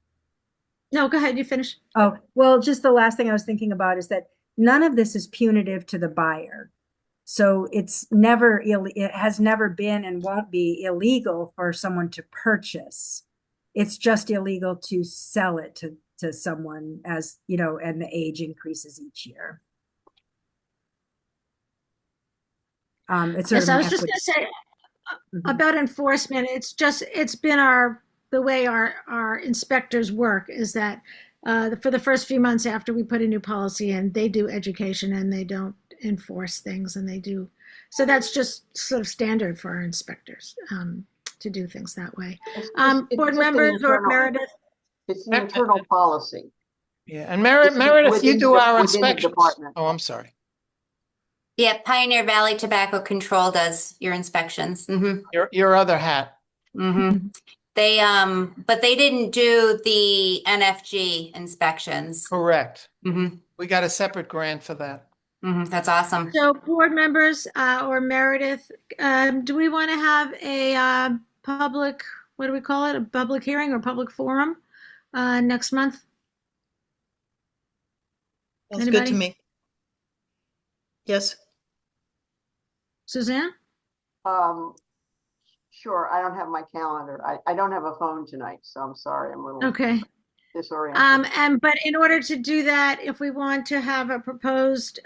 No, go ahead. You finish. Oh, well, just the last thing I was thinking about is that none of this is punitive to the buyer. So it has never been and won't be illegal for someone to purchase. It's just illegal to sell it to someone, as and the age increases each year. It's sort Yes, of I an was just equity. going to say Mhm. about enforcement. It's been the way our inspectors work is that for the first few months after we put a new policy in, they do education and they don't enforce things, and they do. So that's just sort of standard for our inspectors to do things that way. It's Board just an members or internal, Meredith? it's an internal policy. Yeah, and Meredith, you Within do our within the inspections. department. Oh, I'm sorry. Yeah, Pioneer Valley Tobacco Control does your inspections. Your other hat. They but they didn't do the NFG inspections. Correct. hmm We got a separate grant for that. That's awesome. So board members or Meredith, do we want to have a public, what do we call it? A public hearing or public forum next month? Sounds good to Anybody? me. Yes. Suzanne? Sure, I don't have my calendar. I don't have a phone tonight, so I'm sorry. I'm a little Okay. disoriented. But in order to do that, if we want to have a proposed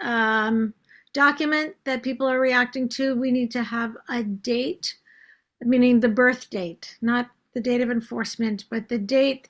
document that people are reacting to, we need to have a date, meaning the birth date, not the date of enforcement, but the date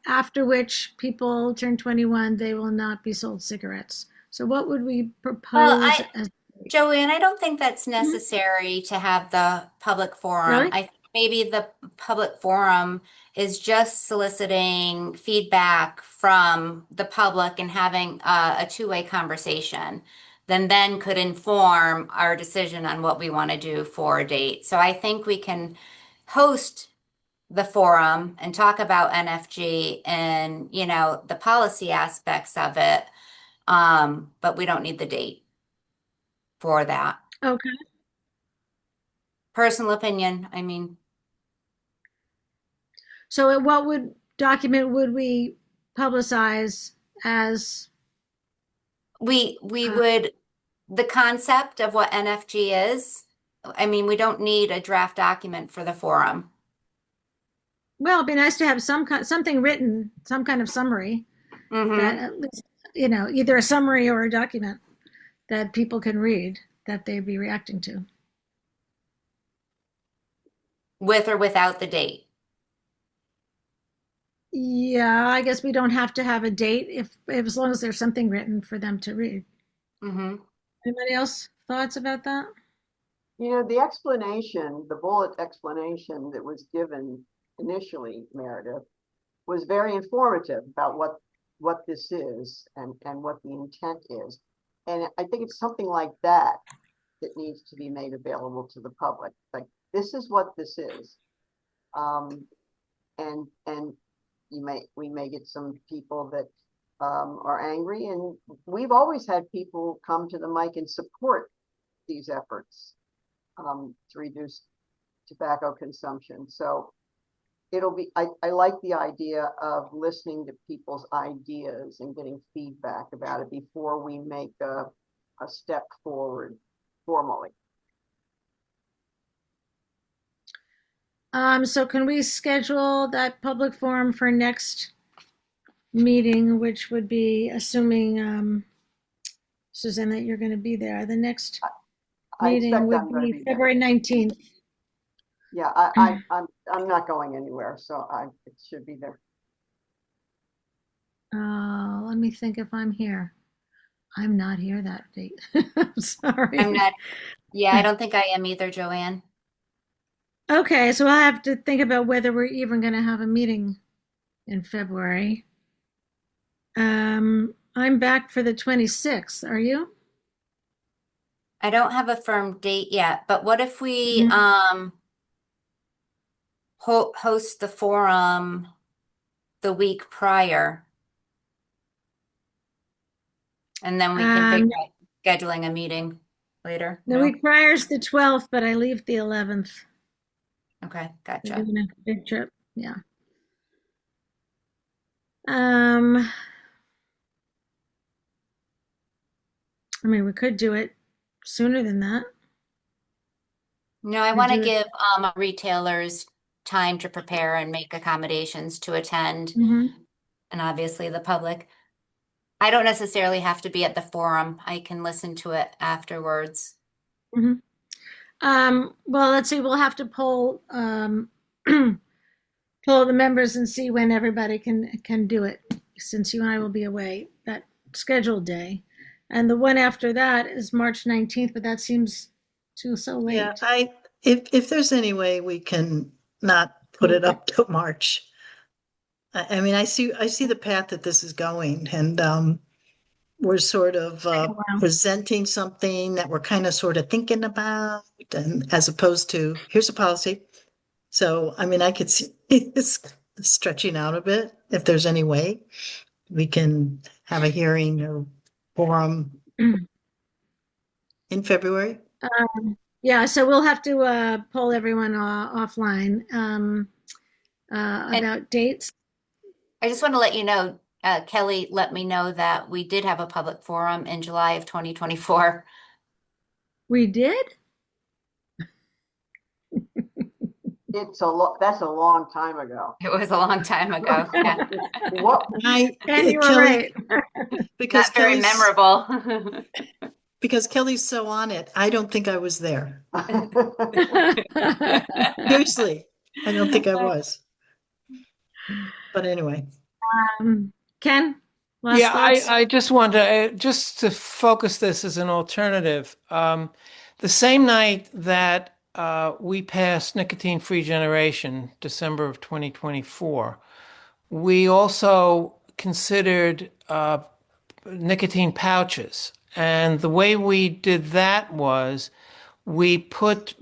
after which people turn 21, they will not be sold cigarettes. So what would we Well, propose as Joanne, I don't think that's Mhm. necessary to have the public forum. Really? I think maybe the public forum is just soliciting feedback from the public and having a two-way conversation, then could inform our decision on what we want to do for a date. So I think we can host the forum and talk about NFG and, the policy aspects of it. But we don't need the date for that. Okay. Personal opinion, I mean, So what document would we publicize as we would, the concept of what NFG is, I mean, we don't need a draft document for the forum. well, it'd be nice to have something written, some kind of summary that at least, either a summary or a document that people can read that they'd be reacting to. With or without the date. Yeah, I guess we don't have to have a date if as long as there's something written for them to read. Anybody else thoughts about that? The explanation, the bullet explanation that was given initially, Meredith, was very informative about what this is and what the intent is. And I think it's something like that that needs to be made available to the public. Like, this is what this is. And we may get some people that are angry, and we've always had people come to the mic and support these efforts to reduce tobacco consumption. So I like the idea of listening to people's ideas and getting feedback about it before we make a step forward formally. So can we schedule that public forum for next meeting, which would be assuming, Suzanne, that you're going to be there. The next I meeting expect would I'm going to be be there. February 19th. Yeah, I'm not going anywhere, so it should be there. Let me think if I'm here. I'm not here that date. I'm sorry. I'm not, yeah, I don't think I am either, Joanne. Okay, so I'll have to think about whether we're even going to have a meeting in February. I'm back for the 26th. Are you? I don't have a firm date yet, but what if we host the forum the week prior? And then we can Um, figure out scheduling a meeting later. the No? week prior is the 12th, but I leave the 11th. Okay, We're gotcha. doing a big trip. Yeah. Um, I mean, we could do it sooner than that. No, I We want to do it. give retailers time to prepare and make accommodations to attend, Mhm. and obviously the public. I don't necessarily have to be at the forum. I can listen to it afterwards. Mhm. Well, let's see. We'll have to poll poll the members and see when everybody can do it, since you and I will be away that scheduled day. And the one after that is March 19th, but that seems too so Yeah, late. if there's any way we can not put it up till March. I mean, I see the path that this is going, and we're sort of Wow. presenting something that we're kind of sort of thinking about, and as opposed to here's a policy. So, I mean, I could see this stretching out a bit. If there's any way we can have a hearing or forum in February. Yeah, so we'll have to poll everyone offline And about dates. I just want to let you know, Kelly let me know that we did have a public forum in July of 2024. We did? That's a long time ago. It was a long time ago. Yeah. What? And you were Kelly, right. because Not very memorable. Kelly's so on it, I don't think I was there. Seriously, I don't think I was. But anyway, Ken, last Yeah, thoughts? I just want to just to focus this as an alternative. The same night that we passed nicotine-free generation, December of 2024, we also considered nicotine pouches. And the way we did that was we put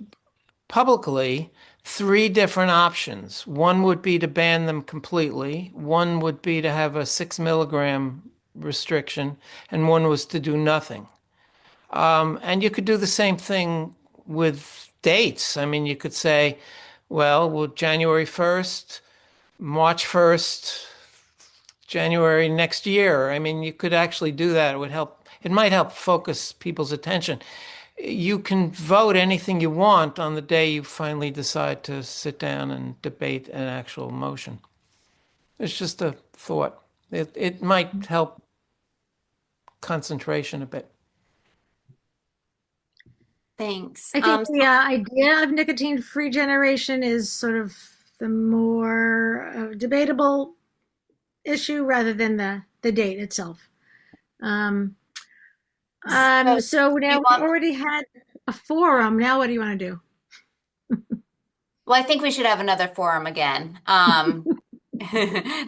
publicly three different options. One would be to ban them completely, one would be to have a 6 milligram restriction, and one was to do nothing. And you could do the same thing with dates. I mean, you could say, well, January 1st, March 1st, January next year. I mean, you could actually do that. It would help. It might help focus people's attention. You can vote anything you want on the day you finally decide to sit down and debate an actual motion. It's just a thought. It might help concentration a bit. Thanks. I think the idea of nicotine-free generation is sort of the more debatable issue rather than the date itself. So now we've already had a forum. Now what do you want to do? Well, I think we should have another forum again.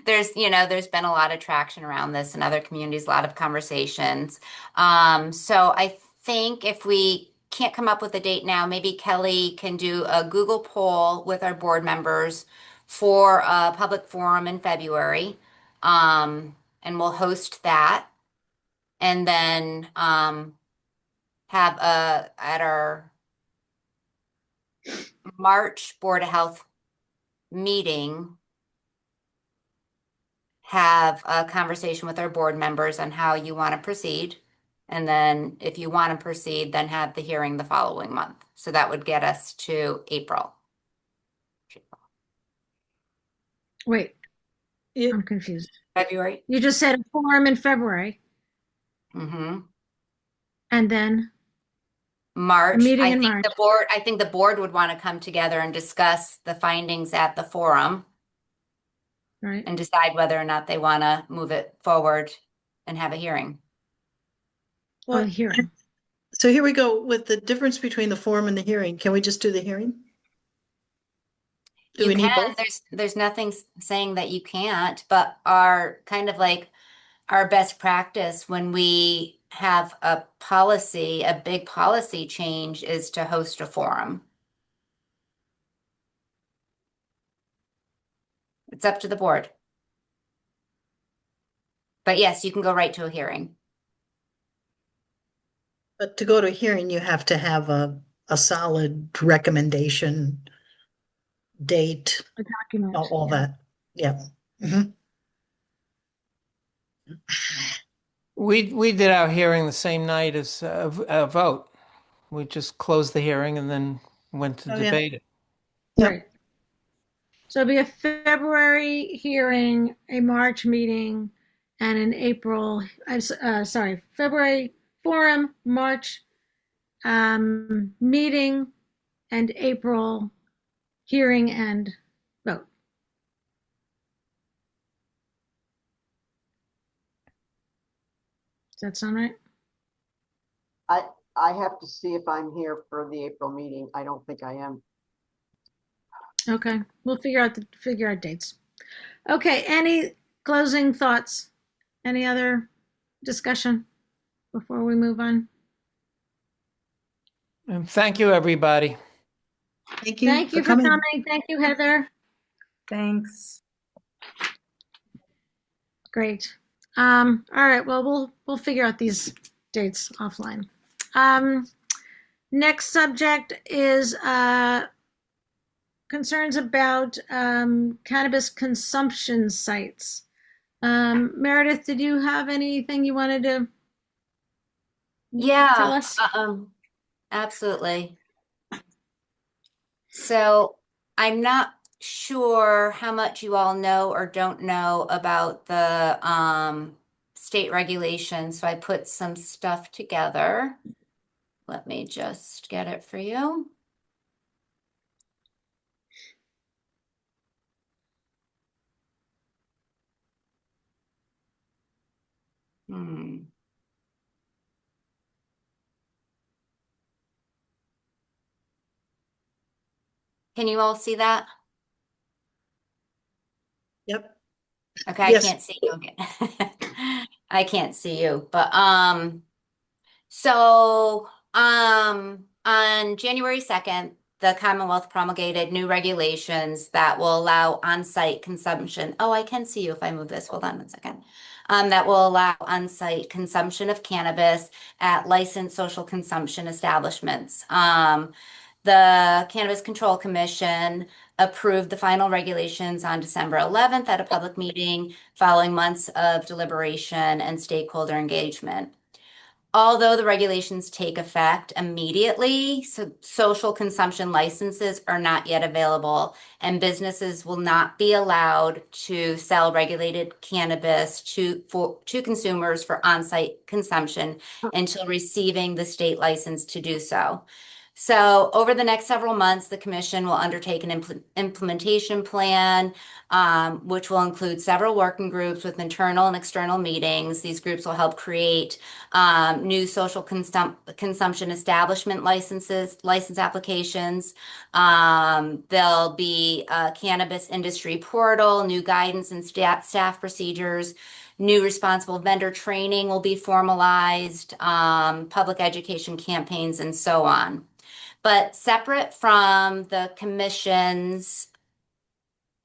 There's been a lot of traction around this in other communities, a lot of conversations. So I think if we can't come up with a date now, maybe Kelly can do a Google poll with our board members for a public forum in February. And we'll host that. And then have at our March Board of Health meeting, have a conversation with our board members on how you want to proceed. And then if you want to proceed, then have the hearing the following month. So that would get us to April. Wait, It, I'm confused. February. You just said a forum in February Mm-hmm. and then a March. meeting in March. I think the board would want to come together and discuss the findings at the forum Right. and decide whether or not they want to move it forward and have a hearing. Oh, well, hearing. so here we go with the difference between the forum and the hearing. Can we just do the hearing? Do You we need can, both? there's nothing saying that you can't, but our kind of like our best practice when we have a policy, a big policy change is to host a forum. It's up to the board. But yes, you can go right to a hearing. But to go to a hearing, you have to have a solid recommendation, date, A document. all Yeah. that. Yeah. Mhm. We did our hearing the same night as a vote. We just closed the hearing and then went to Oh, yeah. debate it. Yep. Right. So it'll be a February hearing, a March meeting, and an April, sorry, February forum, March meeting, and April hearing and vote. Does that sound right? I have to see if I'm here for the April meeting. I don't think I am. Okay, we'll figure out dates. Okay, any closing thoughts? Any other discussion before we move on? And thank you, everybody. Thank you Thank for you for coming. coming. Thank you, Heather. Thanks. Great. All right, well, we'll figure out these dates offline. Next subject is concerns about cannabis consumption sites. Meredith, did you have anything you wanted to tell Yeah, us? absolutely. So I'm not sure how much you all know or don't know about the state regulations. So I put some stuff together. Let me just get it for you. Hmm. Can you all see that? Yep. Okay, I Yes. can't see you again. I can't see you, but so on January 2nd, the Commonwealth promulgated new regulations that will allow on-site consumption. Oh, I can see you if I move this. Hold on one second. That will allow on-site consumption of cannabis at licensed social consumption establishments. The Cannabis Control Commission approved the final regulations on December 11th at a public meeting following months of deliberation and stakeholder engagement. Although the regulations take effect immediately, so social consumption licenses are not yet available, and businesses will not be allowed to sell regulated cannabis to consumers for on-site consumption until receiving the state license to do so. So over the next several months, the commission will undertake an implementation plan, which will include several working groups with internal and external meetings. These groups will help create new social consumption establishment license applications. There'll be a cannabis industry portal, new guidance and staff procedures. New responsible vendor training will be formalized, public education campaigns, and so on. But separate from the commission's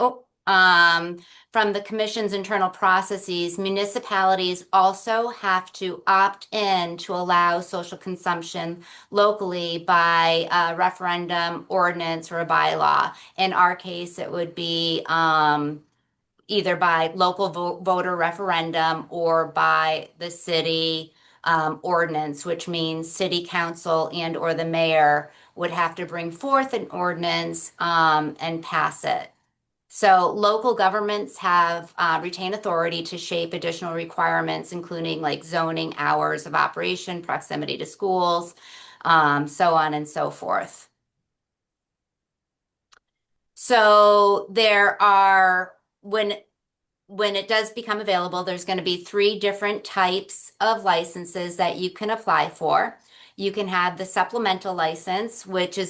Oh, from the commission's internal processes, municipalities also have to opt in to allow social consumption locally by a referendum, ordinance, or a bylaw. In our case, it would be either by local voter referendum or by the city ordinance, which means city council and or the mayor would have to bring forth an ordinance and pass it. So local governments have retained authority to shape additional requirements, including like zoning, hours of operation, proximity to schools, so on and so forth. So there are, when it does become available, there's going to be 3 different types of licenses that you can apply for. You can have the supplemental license, which is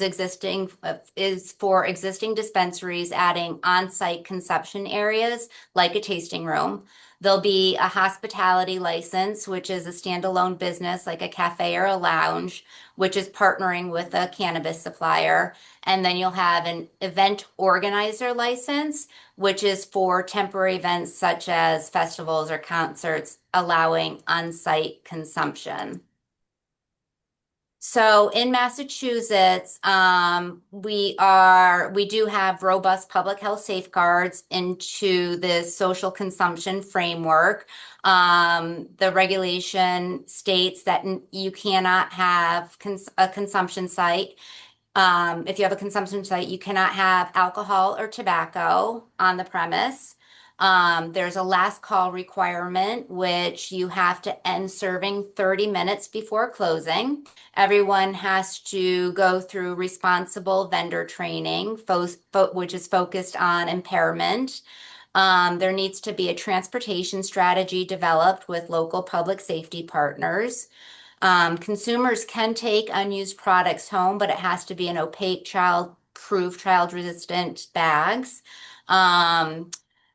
for existing dispensaries adding on-site consumption areas like a tasting room. There'll be a hospitality license, which is a standalone business like a cafe or a lounge, which is partnering with a cannabis supplier. And then you'll have an event organizer license, which is for temporary events such as festivals or concerts, allowing on-site consumption. So in Massachusetts, we do have robust public health safeguards into this social consumption framework. The regulation states that you cannot have a consumption site. If you have a consumption site, you cannot have alcohol or tobacco on the premise. There's a last call requirement, which you have to end serving 30 minutes before closing. Everyone has to go through responsible vendor training, which is focused on impairment. There needs to be a transportation strategy developed with local public safety partners. Consumers can take unused products home, but it has to be in opaque, child-proof, child-resistant bags.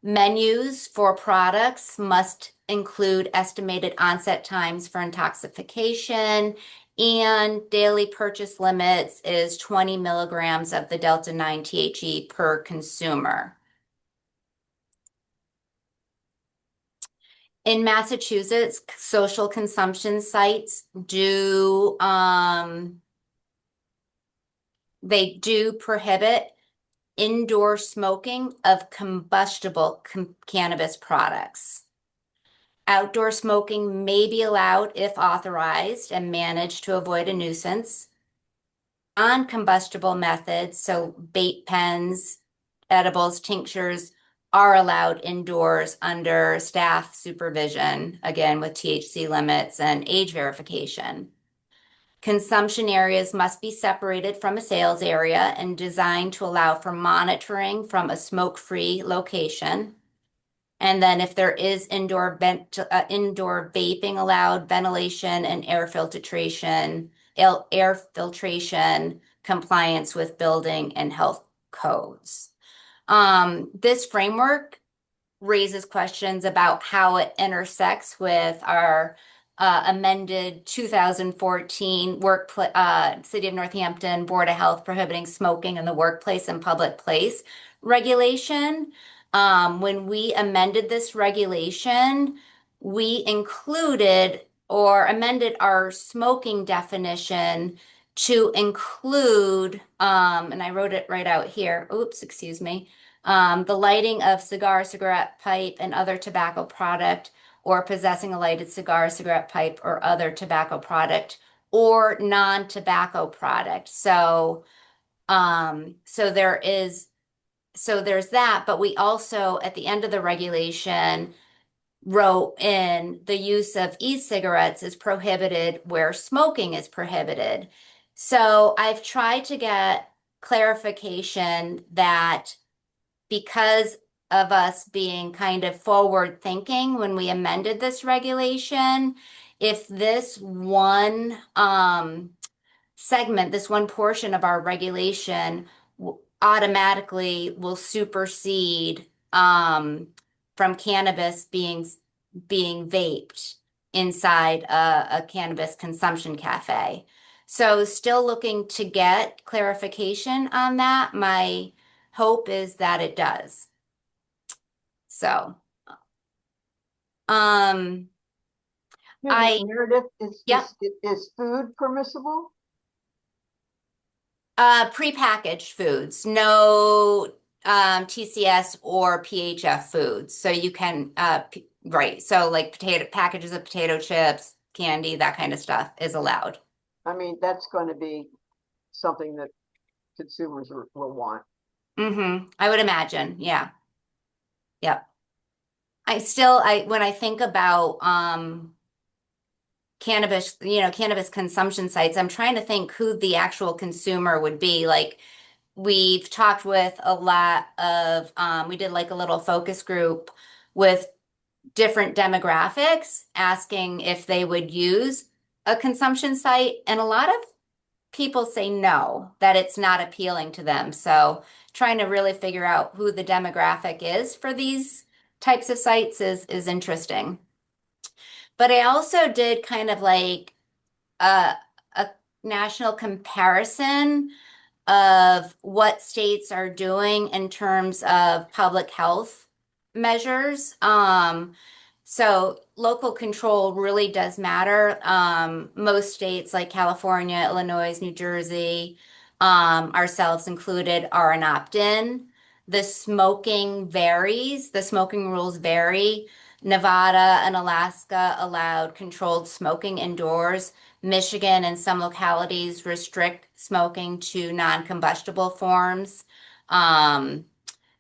Menus for products must include estimated onset times for intoxication, and daily purchase limits is 20 milligrams of the Delta 9 THC per consumer. In Massachusetts, social consumption sites they do prohibit indoor smoking of combustible cannabis products. Outdoor smoking may be allowed if authorized and managed to avoid a nuisance. Non-combustible methods, so vape pens, edibles, tinctures, are allowed indoors under staff supervision, again with THC limits and age verification. Consumption areas must be separated from a sales area and designed to allow for monitoring from a smoke-free location. And then if there is indoor vaping allowed, ventilation and air filtration compliance with building and health codes. This framework raises questions about how it intersects with our amended 2014 City of Northampton Board of Health prohibiting smoking in the workplace and public place regulation. When we amended this regulation, we included or amended our smoking definition to include, and I wrote it right out here. Oops, excuse me. The lighting of cigar, cigarette pipe, and other tobacco product, or possessing a lighted cigar, cigarette pipe, or other tobacco product, or non-tobacco product. So there's that, but we also, at the end of the regulation, wrote in the use of e-cigarettes is prohibited where smoking is prohibited. So I've tried to get clarification that because of us being kind of forward thinking when we amended this regulation, if this one segment, this one portion of our regulation automatically will supersede from cannabis being vaped inside a cannabis consumption cafe. So still looking to get clarification on that. My hope is that it does. So, Meredith, Yep. is food permissible? Prepackaged foods, no TCS or PHF foods. So you can, right. So like packages of potato chips, candy, that kind of stuff is allowed. I mean, that's going to be something that consumers will want. I would imagine. Yeah. Yep. I when I think about cannabis, cannabis consumption sites, I'm trying to think who the actual consumer would be. Like we've talked with a lot of we did like a little focus group with different demographics asking if they would use a consumption site, and a lot of people say no, that it's not appealing to them. So trying to really figure out who the demographic is for these types of sites is interesting. But I also did kind of like a national comparison of what states are doing in terms of public health measures. So local control really does matter. Most states like California, Illinois, New Jersey, ourselves included, are an opt-in. The smoking varies. The smoking rules vary. Nevada and Alaska allowed controlled smoking indoors. Michigan and some localities restrict smoking to non-combustible forms. Um,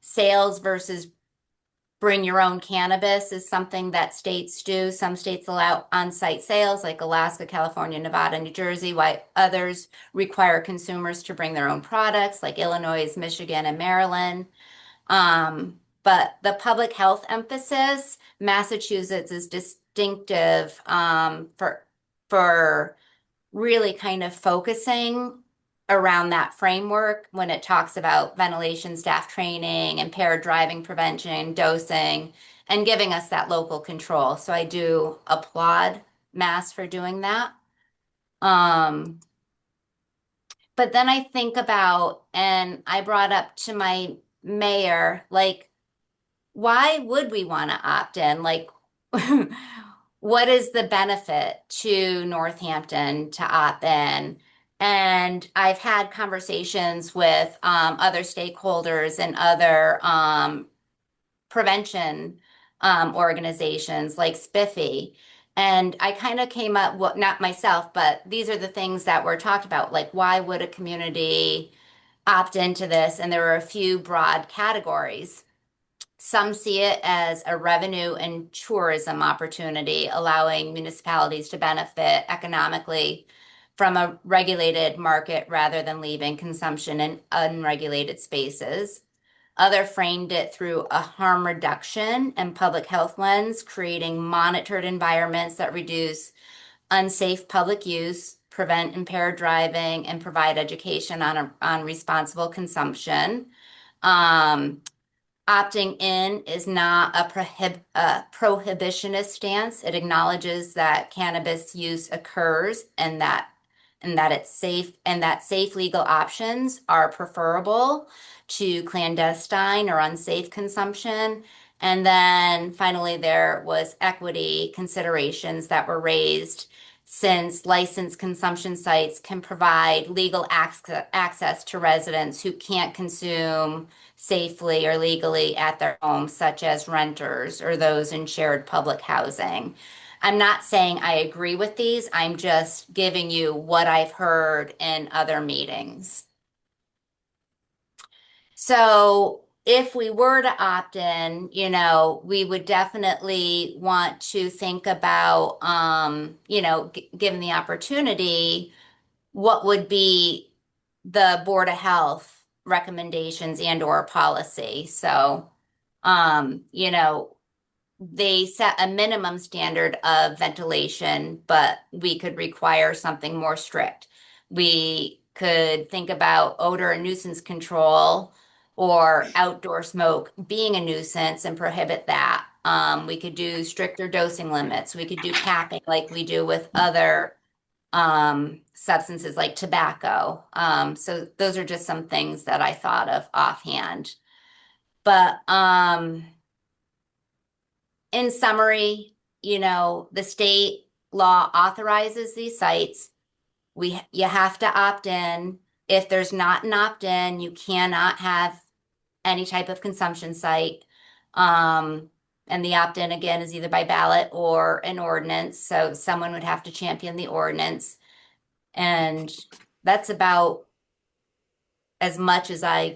Sales versus bring your own cannabis is something that states do. Some states allow on-site sales, like Alaska, California, Nevada, New Jersey, while others require consumers to bring their own products, like Illinois, Michigan, and Maryland. But the public health emphasis, Massachusetts is distinctive for really kind of focusing around that framework when it talks about ventilation, staff training, impaired driving prevention, dosing, and giving us that local control. So I do applaud Mass for doing that. Um, but then I think about, and I brought up to my mayor, like, why would we want to opt in? Like, what is the benefit to Northampton to opt in? And I've had conversations with other stakeholders and other prevention organizations like Spiffy. And I kind of came up, well, not myself, but these are the things that were talked about. Like, why would a community opt into this? And there were a few broad categories. Some see it as a revenue and tourism opportunity, allowing municipalities to benefit economically from a regulated market rather than leaving consumption in unregulated spaces. Other framed it through a harm reduction and public health lens, creating monitored environments that reduce unsafe public use, prevent impaired driving, and provide education on responsible consumption. Um, Opting in is not a prohibitionist stance. It acknowledges that cannabis use occurs and that it's safe and that safe legal options are preferable to clandestine or unsafe consumption. And then finally, there was equity considerations that were raised since licensed consumption sites can provide legal access to residents who can't consume safely or legally at their homes, such as renters or those in shared public housing. I'm not saying I agree with these. I'm just giving you what I've heard in other meetings. So if we were to opt in, we would definitely want to think about, given the opportunity, what would be the Board of Health recommendations and or policy. So, you know, they set a minimum standard of ventilation, but we could require something more strict. We could think about odor and nuisance control or outdoor smoke being a nuisance and prohibit that. We could do stricter dosing limits. We could do capping like we do with other substances like tobacco. So those are just some things that I thought of offhand. But in summary, the state law authorizes these sites. You have to opt in. If there's not an opt-in, you cannot have any type of consumption site. And the opt-in again is either by ballot or an ordinance. So someone would have to champion the ordinance. And that's about as much as I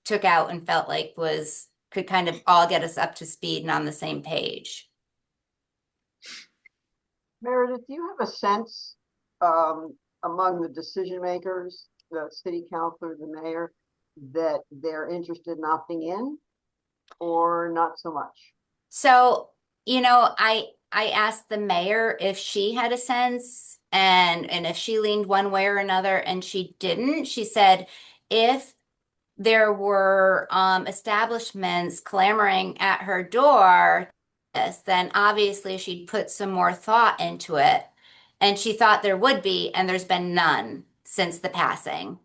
took out and felt like could kind of all get us up to speed and on the same page. Meredith, do you have a sense among the decision makers, the city councilor, the mayor, that they're interested in opting in or not so much? So, I asked the mayor if she had a sense and if she leaned one way or another, and she didn't. She said if there were establishments clamoring at her door, yes, then obviously she'd put some more thought into it. And she thought there would be, and there's been none since the passing.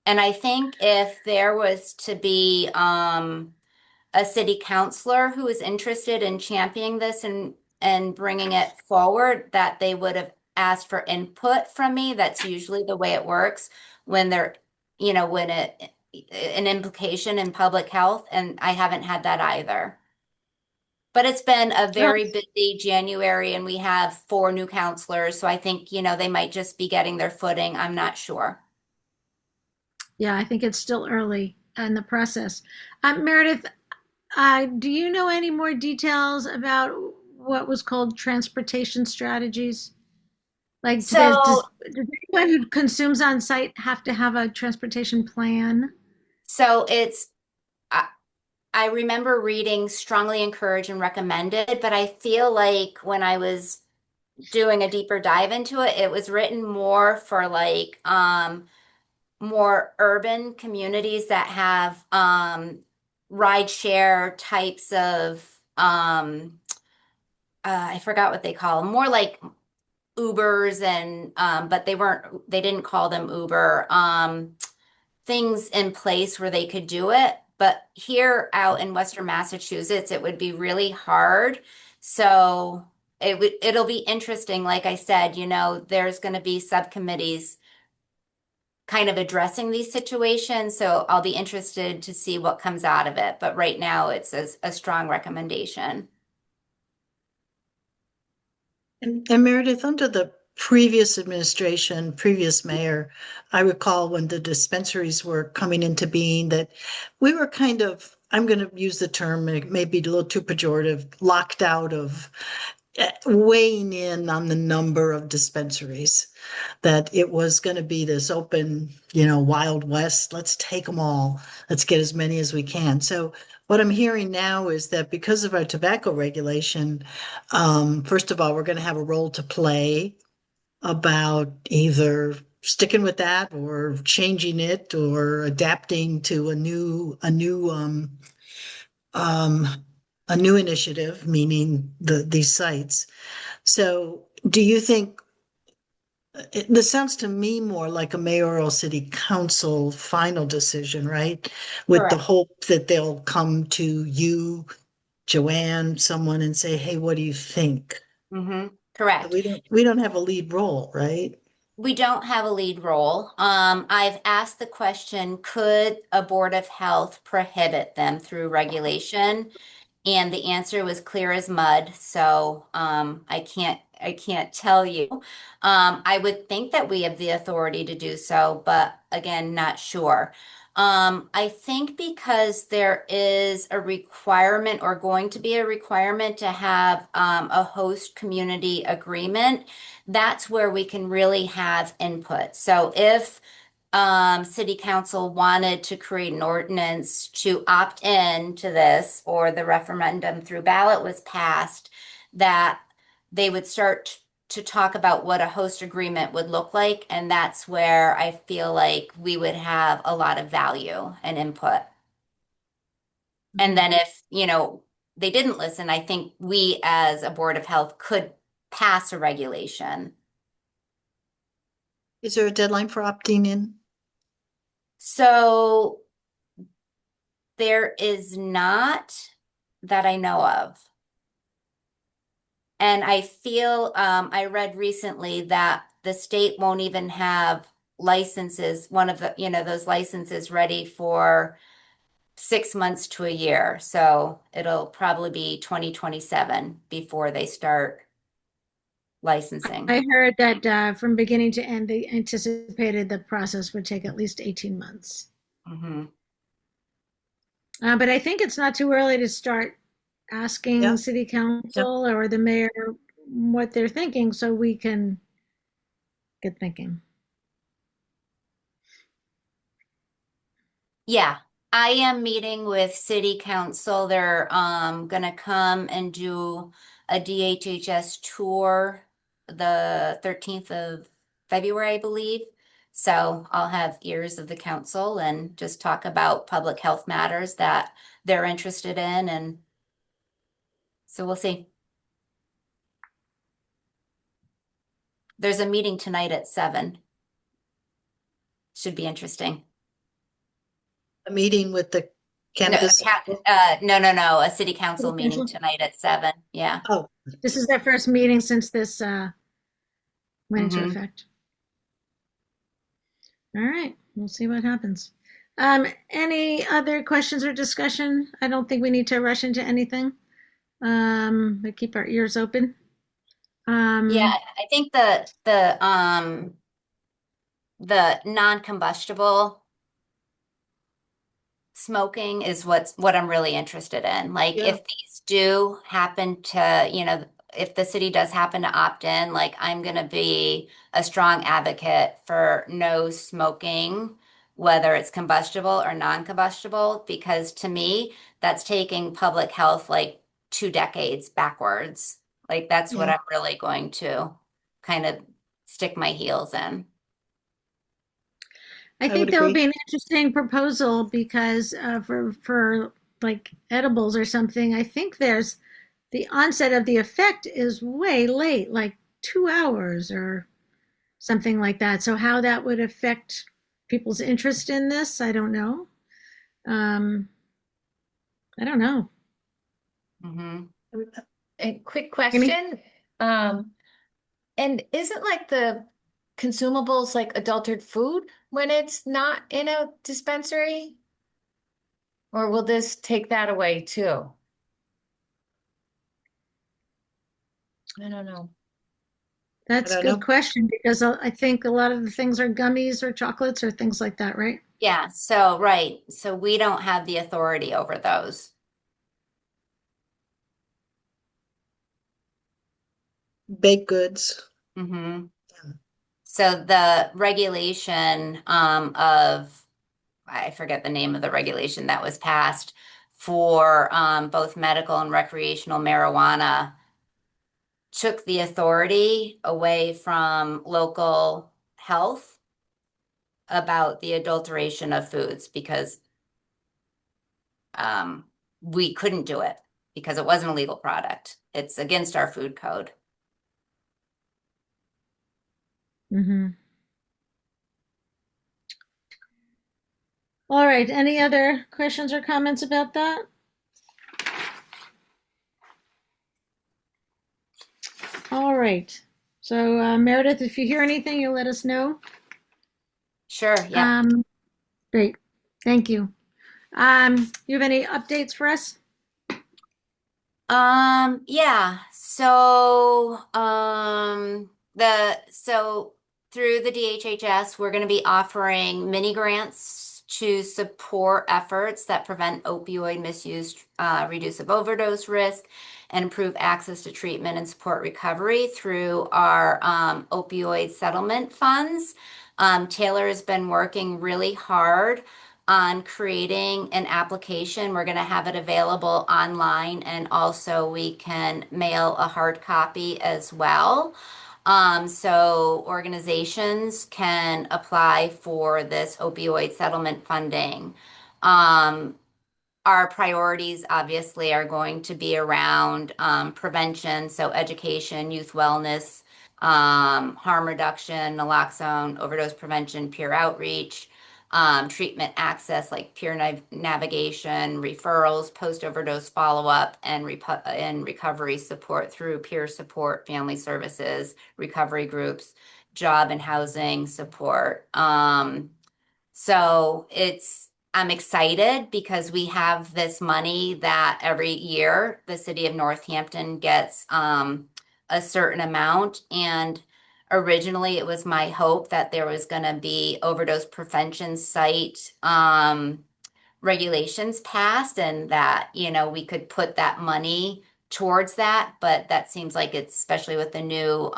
And I think if there was to be a city councilor who is interested in championing this and bringing it forward, that they would have asked for input from me. That's usually the way it works when when an implication in public health, and I haven't had that either. But it's been a very busy January, and we have 4 new counselors, so I think, they might just be getting their footing. I'm not sure. Yeah, I think it's still early in the process. Meredith, do you know any more details about what was called transportation strategies? Like, So, does anyone who consumes on site have to have a transportation plan? so it's I remember reading strongly encouraged and recommended, but I feel like when I was doing a deeper dive into it, it was written more for like more urban communities that have ride share types of I forgot what they call them, more like Ubers and but they didn't call them Uber. Things in place where they could do it. But here out in Western Massachusetts, it would be really hard. So it'll be interesting. Like I said, there's going to be subcommittees kind of addressing these situations. So I'll be interested to see what comes out of it. But right now, it's a strong recommendation. And Meredith, under the previous administration, previous mayor, I recall when the dispensaries were coming into being that we were kind of, I'm going to use the term, it may be a little too pejorative, locked out of weighing in on the number of dispensaries, that it was going to be this open, Wild West. Let's take them all. Let's get as many as we can. So what I'm hearing now is that because of our tobacco regulation, first of all, we're going to have a role to play about either sticking with that or changing it or adapting to um, a new initiative, meaning these sites. So do you think this sounds to me more like a mayoral city council final decision, right? With the Correct. hope that they'll come to you, Joanne, someone and say, hey, what do you think? Correct. We don't have a lead role, right? We don't have a lead role. I've asked the question, could a Board of Health prohibit them through regulation? And the answer was clear as mud. So I can't tell you. I would think that we have the authority to do so, but again, not sure. I think because there is a requirement or going to be a requirement to have a host community agreement, that's where we can really have input. So if city council wanted to create an ordinance to opt in to this, or the referendum through ballot was passed, that they would start to talk about what a host agreement would look like. And that's where I feel like we would have a lot of value and input. And then if, they didn't listen, I think we as a Board of Health could pass a regulation. Is there a deadline for opting in? So there is not that I know of. And I feel, I read recently that the state won't even have licenses, one of the, those licenses ready for 6 months to a year. So it'll probably be 2027 before they start licensing. I heard that from beginning to end, they anticipated the process would take at least 18 months. Mhm. But I think it's not too early to start asking Yeah, city yeah, council or the mayor what they're thinking so we can get thinking. Yeah, I am meeting with city council. They're gonna come and do a DHHS tour the 13th of February, I believe. So I'll have ears of the council and just talk about public health matters that they're interested in, and so we'll see. There's a meeting tonight at 7. Should be interesting. a meeting with the No, cannabis. no, a city council City meeting council? tonight at 7. Yeah. Oh, This is their first meeting since this went into Hmm. effect. All right, we'll see what happens. Any other questions or discussion? I don't think we need to rush into anything. But keep our ears open. Yeah, Um, I think the non-combustible smoking is what I'm really interested in. Like yeah, if these do happen to, if the city does happen to opt in, like I'm gonna be a strong advocate for no smoking, whether it's combustible or non-combustible, because to me, that's taking public health like 2 decades backwards. Like that's what yeah, I'm really going to kind of stick my heels in. I I would think that would agree. be an interesting proposal because for like edibles or something, I think there's the onset of the effect is way late, like 2 hours or something like that. So how that would affect people's interest in this, I don't know. Um, I don't know. Hmm. A quick Amy? question. Um, and isn't like the consumables like adulterated food when it's not in a dispensary? Or will this take that away too? I don't know. I That's a don't good know. question because I think a lot of the things are gummies or chocolates or things like that, right? Yeah, so right. So we don't have the authority over those. Baked goods. Hmm. So the regulation of, I forget the name of the regulation that was passed for both medical and recreational marijuana took the authority away from local health about the adulteration of foods because um, we couldn't do it because it wasn't a legal product. It's against our food code. Mm-hmm. All right. Any other questions or comments about that? All right. So, Meredith, if you hear anything, you'll let us know. Sure, yep. Um, Great. Thank you. You have any updates for us? Yeah. So through the DHHS, we're going to be offering mini grants to support efforts that prevent opioid misuse, reduce of overdose risk, and improve access to treatment and support recovery through our opioid settlement funds. Taylor has been working really hard on creating an application. We're going to have it available online, and also we can mail a hard copy as well. So organizations can apply for this opioid settlement funding. Um, our priorities obviously are going to be around prevention, so education, youth wellness, harm reduction, naloxone, overdose prevention, peer outreach, treatment access like peer navigation, referrals, post overdose follow up, and recovery support through peer support, family services, recovery groups, job and housing support. I'm excited because we have this money that every year the city of Northampton gets a certain amount. And Originally, it was my hope that there was going to be overdose prevention site regulations passed and that, we could put that money towards that. But that seems like it's, especially with the new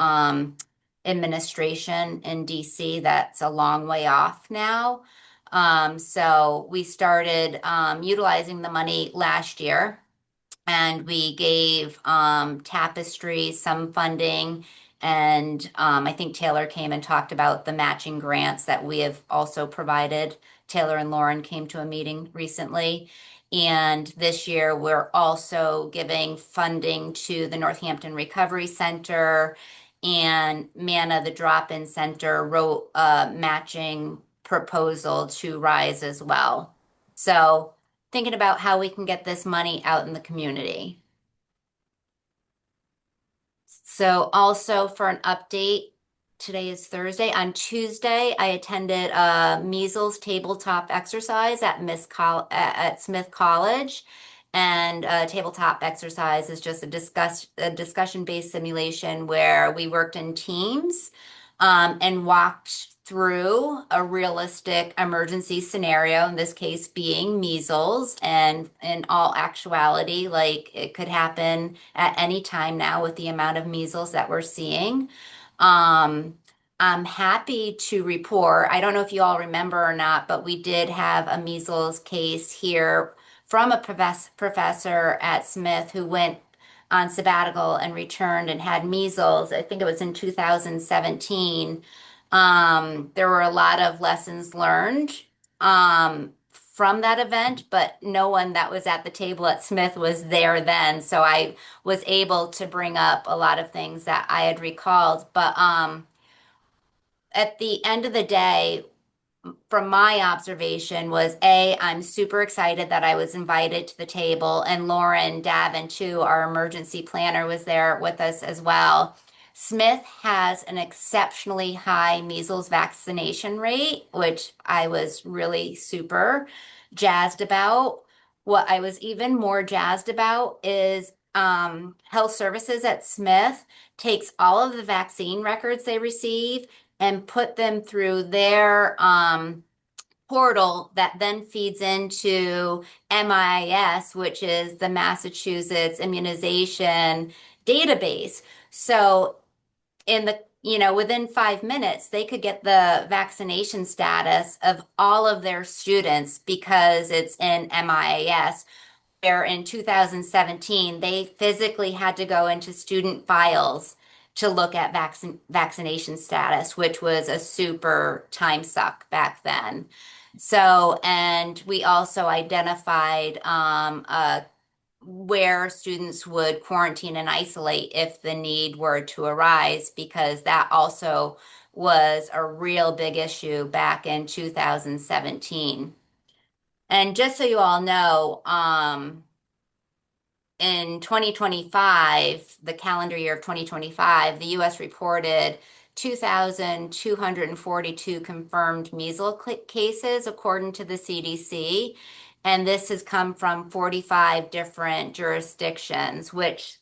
administration in DC, that's a long way off now. So we started utilizing the money last year, and we gave Tapestry some funding. And I think Taylor came and talked about the matching grants that we have also provided. Taylor and Lauren came to a meeting recently. And this year, we're also giving funding to the Northampton Recovery Center, and Manna, the drop-in center, wrote a matching proposal to Rise as well. So thinking about how we can get this money out in the community. So also for an update, today is Thursday. On Tuesday, I attended a measles tabletop exercise at Smith College. And a tabletop exercise is just a discussion-based simulation where we worked in teams and walked through a realistic emergency scenario, in this case being measles. And in all actuality, like, it could happen at any time now with the amount of measles that we're seeing. I'm happy to report, I don't know if you all remember or not, but we did have a measles case here from a professor at Smith who went on sabbatical and returned and had measles. I think it was in 2017. There were a lot of lessons learned from that event, but no one that was at the table at Smith was there then. So I was able to bring up a lot of things that I had recalled. But at the end of the day, from my observation, was I'm super excited that I was invited to the table, and Lauren Davin too, our emergency planner, was there with us as well. Smith has an exceptionally high measles vaccination rate, which I was really super jazzed about. What I was even more jazzed about is health services at Smith takes all of the vaccine records they receive and put them through their portal that then feeds into MIS, which is the Massachusetts Immunization Database. So within 5 minutes, they could get the vaccination status of all of their students because it's in MIS. Where in 2017, they physically had to go into student files to look at vaccination status, which was a super time suck back then. So, and we also identified where students would quarantine and isolate if the need were to arise, because that also was a real big issue back in 2017. And just so you all know, in 2025, the calendar year of 2025, the US reported 2,242 confirmed measles cases, according to the CDC. And this has come from 45 different jurisdictions, which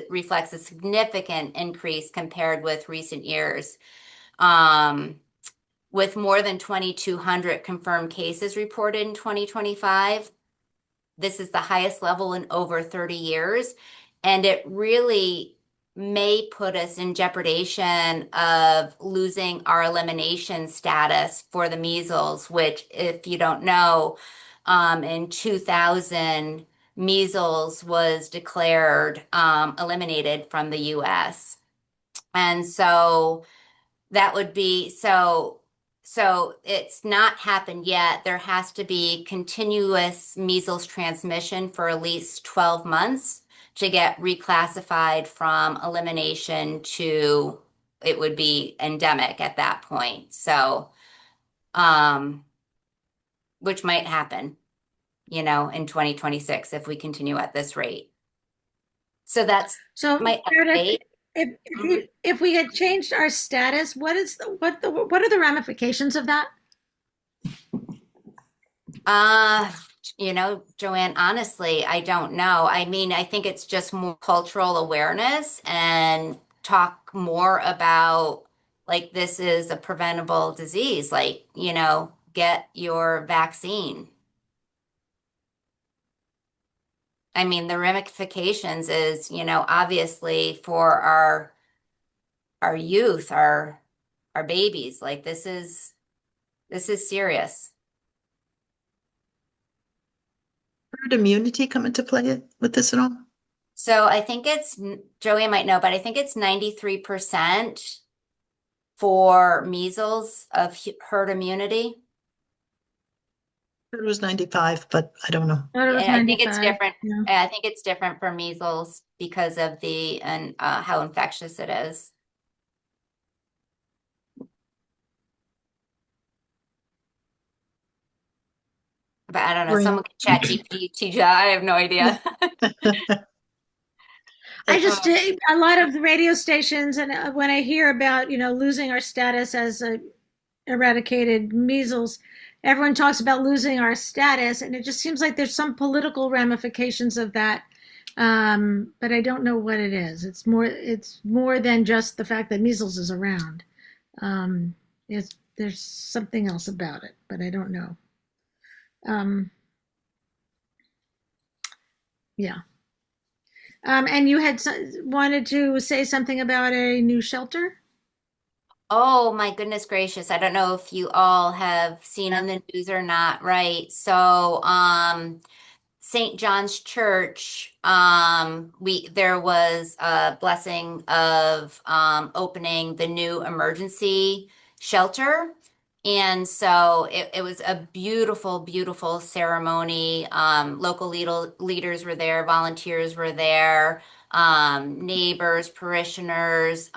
reflects a significant increase compared with recent years. With more than 2,200 confirmed cases reported in 2025, this is the highest level in over 30 years. And it really may put us in jeopardation of losing our elimination status for the measles, which, if you don't know, in 2000, measles was declared eliminated from the US. And so that would be so it's not happened yet. There has to be continuous measles transmission for at least 12 months to get reclassified from elimination to, it would be endemic at that point. So, which might happen, in 2026 if we continue at this rate. So that's So, my Meredith, update. if we had changed our status, what are the ramifications of that? Joanne, honestly, I don't know. I mean, I think it's just more cultural awareness and talk more about like this is a preventable disease. Like, get your vaccine. I mean, the ramifications is, obviously for our youth, our babies. Like this is serious. Herd immunity come into play with this at all? So I think it's Joey might know, but I think it's 93% for measles of herd immunity. It was 95, but I don't know. Thought it was And I think it's 95. different. Yeah. I think it's different for measles because of the and how infectious it is. But I don't know. Maureen. Someone can chat GPT. I have no idea. I Uh, just a lot of the radio stations, and when I hear about losing our status as eradicated measles, everyone talks about losing our status, and it just seems like there's some political ramifications of that. But I don't know what it is. It's more than just the fact that measles is around. There's something else about it, but I don't know. Um, yeah. And you had wanted to say something about a new shelter? Oh my goodness gracious. I don't know if you all have seen in the news or not, right? So, St. John's Church, there was a blessing of opening the new emergency shelter. And so it was a beautiful, beautiful ceremony. Local leaders were there, volunteers were there, neighbors, parishioners.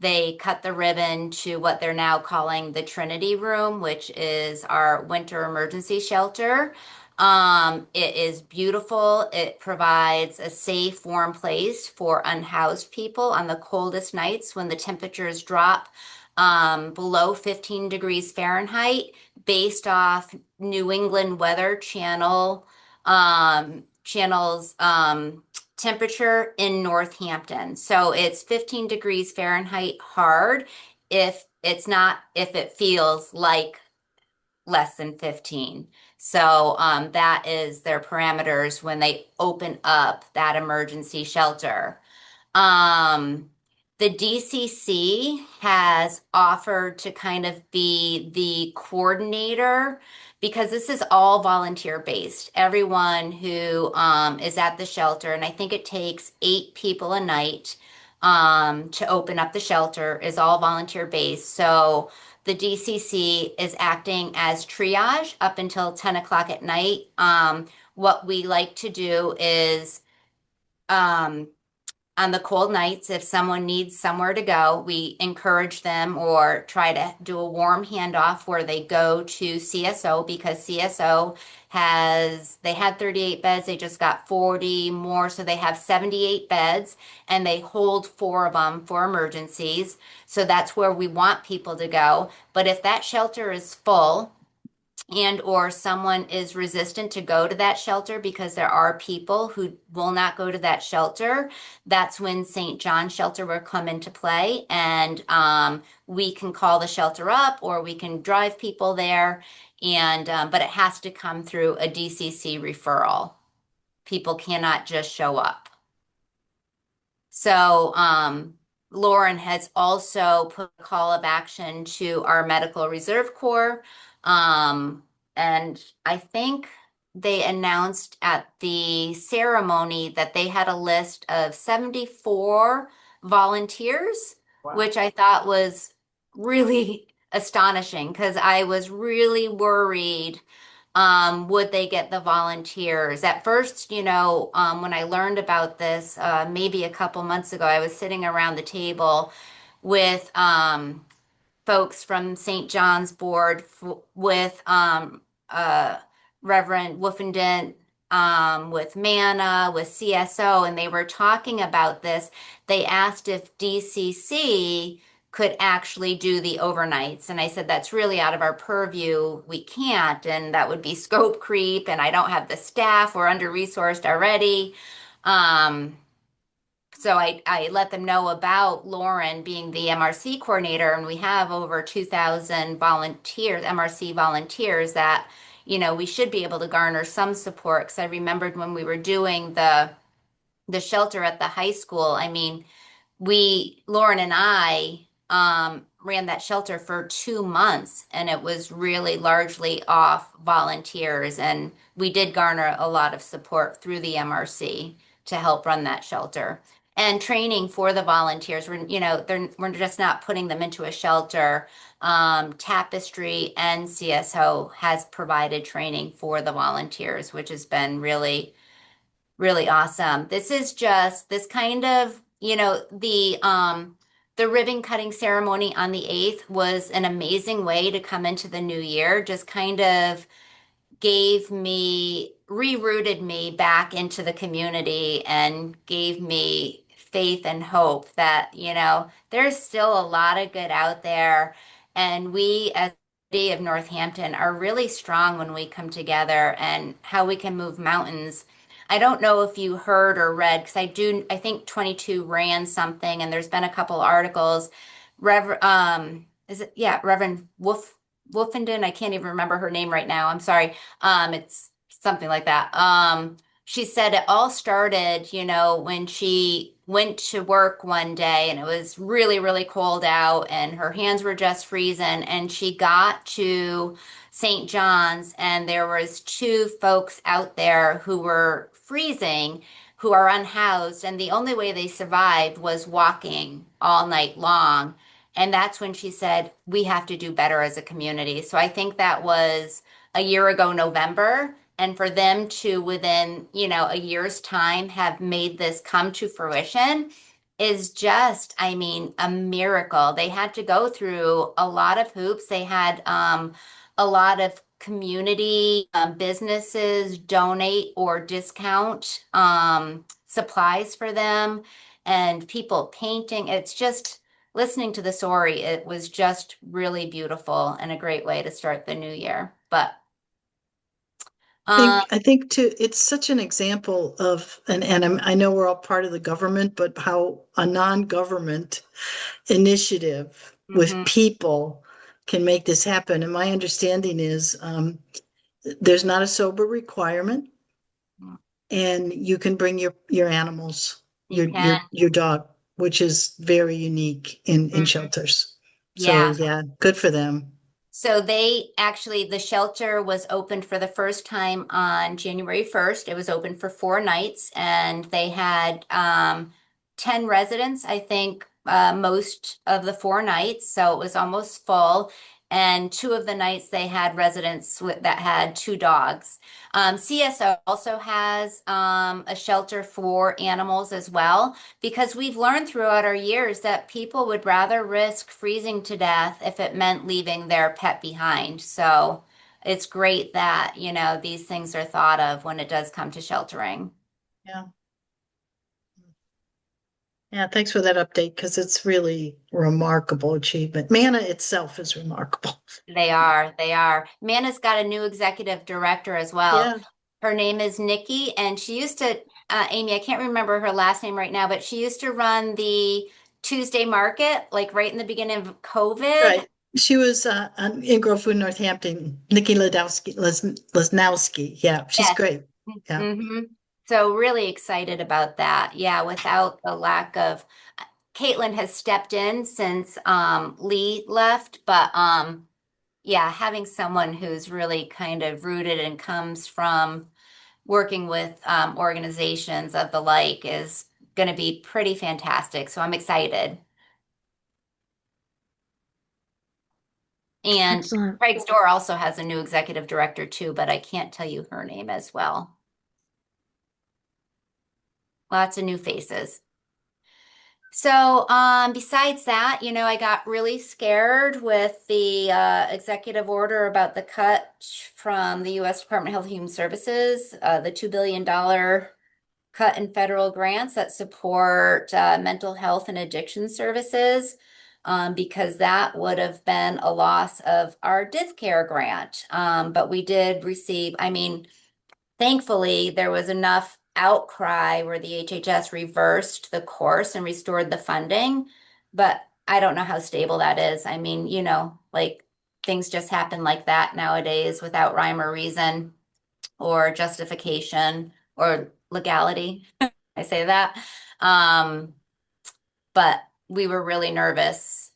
They cut the ribbon to what they're now calling the Trinity Room, which is our winter emergency shelter. It is beautiful. It provides a safe, warm place for unhoused people on the coldest nights when the temperatures drop below 15 degrees Fahrenheit, based off New England Weather Channel's temperature in Northampton. So it's 15 degrees Fahrenheit hard if it feels like less than 15. So that is their parameters when they open up that emergency shelter. Um, the DCC has offered to kind of be the coordinator because this is all volunteer based. Everyone who is at the shelter, and I think it takes 8 people a night to open up the shelter, is all volunteer based. So the DCC is acting as triage up until 10 o'clock at night. What we like to do is um, on the cold nights, if someone needs somewhere to go, we encourage them or try to do a warm handoff where they go to CSO because CSO they had 38 beds, they just got 40 more, so they have 78 beds and they hold 4 of them for emergencies. So that's where we want people to go. But if that shelter is full, and or someone is resistant to go to that shelter because there are people who will not go to that shelter, that's when St. John's shelter will come into play, and we can call the shelter up or we can drive people there, and but it has to come through a DCC referral. People cannot just show up. So, Lauren has also put a call of action to our Medical Reserve Corps. Um, and I think they announced at the ceremony that they had a list of 74 volunteers, Wow. which I thought was really astonishing because I was really worried would they get the volunteers? At first, when I learned about this, maybe a couple months ago, I was sitting around the table with folks from St. John's board with uh, Reverend Woofendent, with Manna, with CSO, and they were talking about this. They asked if DCC could actually do the overnights. And I said, that's really out of our purview. We can't. And that would be scope creep. And I don't have the staff. We're under resourced already. So I let them know about Lauren being the MRC coordinator, and we have over 2,000 volunteers, MRC volunteers, that, we should be able to garner some support. Because I remembered when we were doing the shelter at the high school, I mean, Lauren and I, ran that shelter for 2 months, and it was really largely off volunteers. And we did garner a lot of support through the MRC to help run that shelter. And training for the volunteers, we're just not putting them into a shelter. Tapestry and CSO has provided training for the volunteers, which has been really, really awesome. This is just this kind of, the ribbon cutting ceremony on the 8th was an amazing way to come into the new year. Just kind of rerouted me back into the community and gave me faith and hope that, there's still a lot of good out there. And we, as the city of Northampton, are really strong when we come together, and how we can move mountains. I don't know if you heard or read, because I think 22 ran something, and there's been a couple articles. Reverend Wolfenden, I can't even remember her name right now. I'm sorry. It's something like that. She said it all started, when she went to work one day and it was really, really cold out and her hands were just freezing, and she got to St. John's, and there was two folks out there who were freezing, who are unhoused, and the only way they survived was walking all night long. And that's when she said, we have to do better as a community. So I think that was a year ago, November. And for them to, within, a year's time, have made this come to fruition is just, I mean, a miracle. They had to go through a lot of hoops. They had a lot of community businesses donate or discount supplies for them, and people painting. It's just, listening to the story, it was just really beautiful and a great way to start the new year. But I think too, it's such an example of, I know we're all part of the government, but how a non-government initiative with mhm, people can make this happen. And my understanding is there's not a sober requirement, and you can bring your animals, you can. your dog, which is very unique in Mhm. shelters. So Yeah. yeah, good for them. So the shelter was opened for the first time on January 1st. It was open for 4 nights, and they had 10 residents, I think, most of the 4 nights. So it was almost full. And 2 of the nights they had residents that had two dogs. CSO also has a shelter for animals as well, because we've learned throughout our years that people would rather risk freezing to death if it meant leaving their pet behind. So it's great that, these things are thought of when it does come to sheltering. Yeah. Yeah, thanks for that update because it's really remarkable achievement. Mana itself is remarkable. They are, they are. Mana's got a new executive director as well. Yeah, Her name is Nikki, and she used to, Amy, I can't remember her last name right now, but she used to run the Tuesday market, like right in the beginning of COVID. right. She was in Grove Food, Northampton, Nikki Lesnowski. Yeah, she's Yes. great. Yeah. hmm So really excited about that. Yeah, without the lack of, Caitlin has stepped in since Lee left, but yeah, having someone who's really kind of rooted and comes from working with organizations of the like is going to be pretty fantastic. So I'm excited. And Excellent. Craig's Door also has a new executive director too, but I can't tell you her name as well. Lots of new faces. So, besides that, I got really scared with the executive order about the cut from the U.S. Department of Health and Human Services, the $2 billion cut in federal grants that support mental health and addiction services, because that would have been a loss of our DIF care grant. But we did receive, I mean, thankfully, there was enough outcry where the HHS reversed the course and restored the funding, but I don't know how stable that is. I mean, like things just happen like that nowadays without rhyme or reason or justification or legality. I say that. Um, but we were really nervous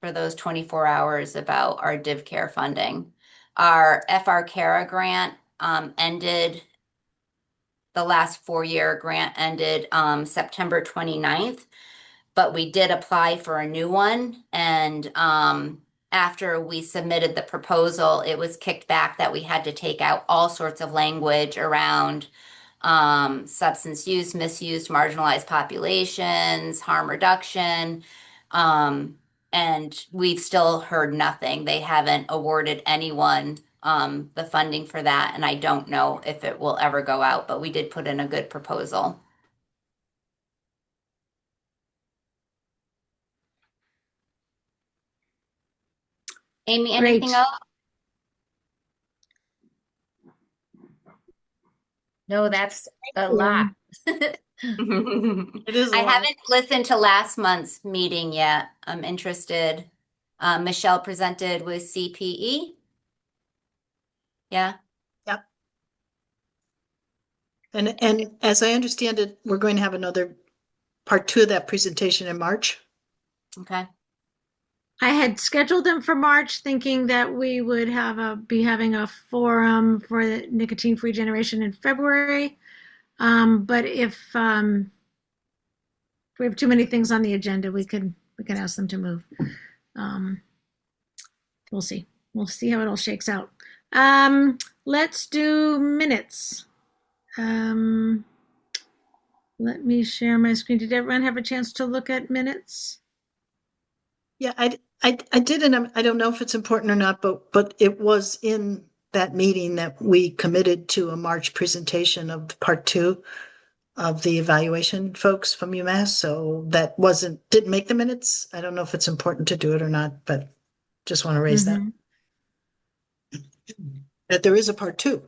for those 24 hours about our Div Care funding. Our FR Cara grant ended, the last 4-year grant ended September 29th, but we did apply for a new one. And after we submitted the proposal, it was kicked back that we had to take out all sorts of language around substance use, misuse, marginalized populations, harm reduction. And we've still heard nothing. They haven't awarded anyone the funding for that. And I don't know if it will ever go out, but we did put in a good proposal. Amy, anything Great. else? No, that's a you. lot. It is a I lot. haven't listened to last month's meeting yet. I'm interested. Michelle presented with CPE. Yeah. Yep. And as I understand it, we're going to have another part 2 of that presentation in March. Okay. I had scheduled them for March, thinking that we would be having a forum for the nicotine-free generation in February. But if we have too many things on the agenda, we can ask them to move. We'll see. We'll see how it all shakes out. Let's do minutes. Let me share my screen. Did everyone have a chance to look at minutes? Yeah, I did, and I don't know if it's important or not, but it was in that meeting that we committed to a March presentation of part 2 of the evaluation folks from UMass. So that didn't make the minutes. I don't know if it's important to do it or not, but just want to raise that there is a part 2.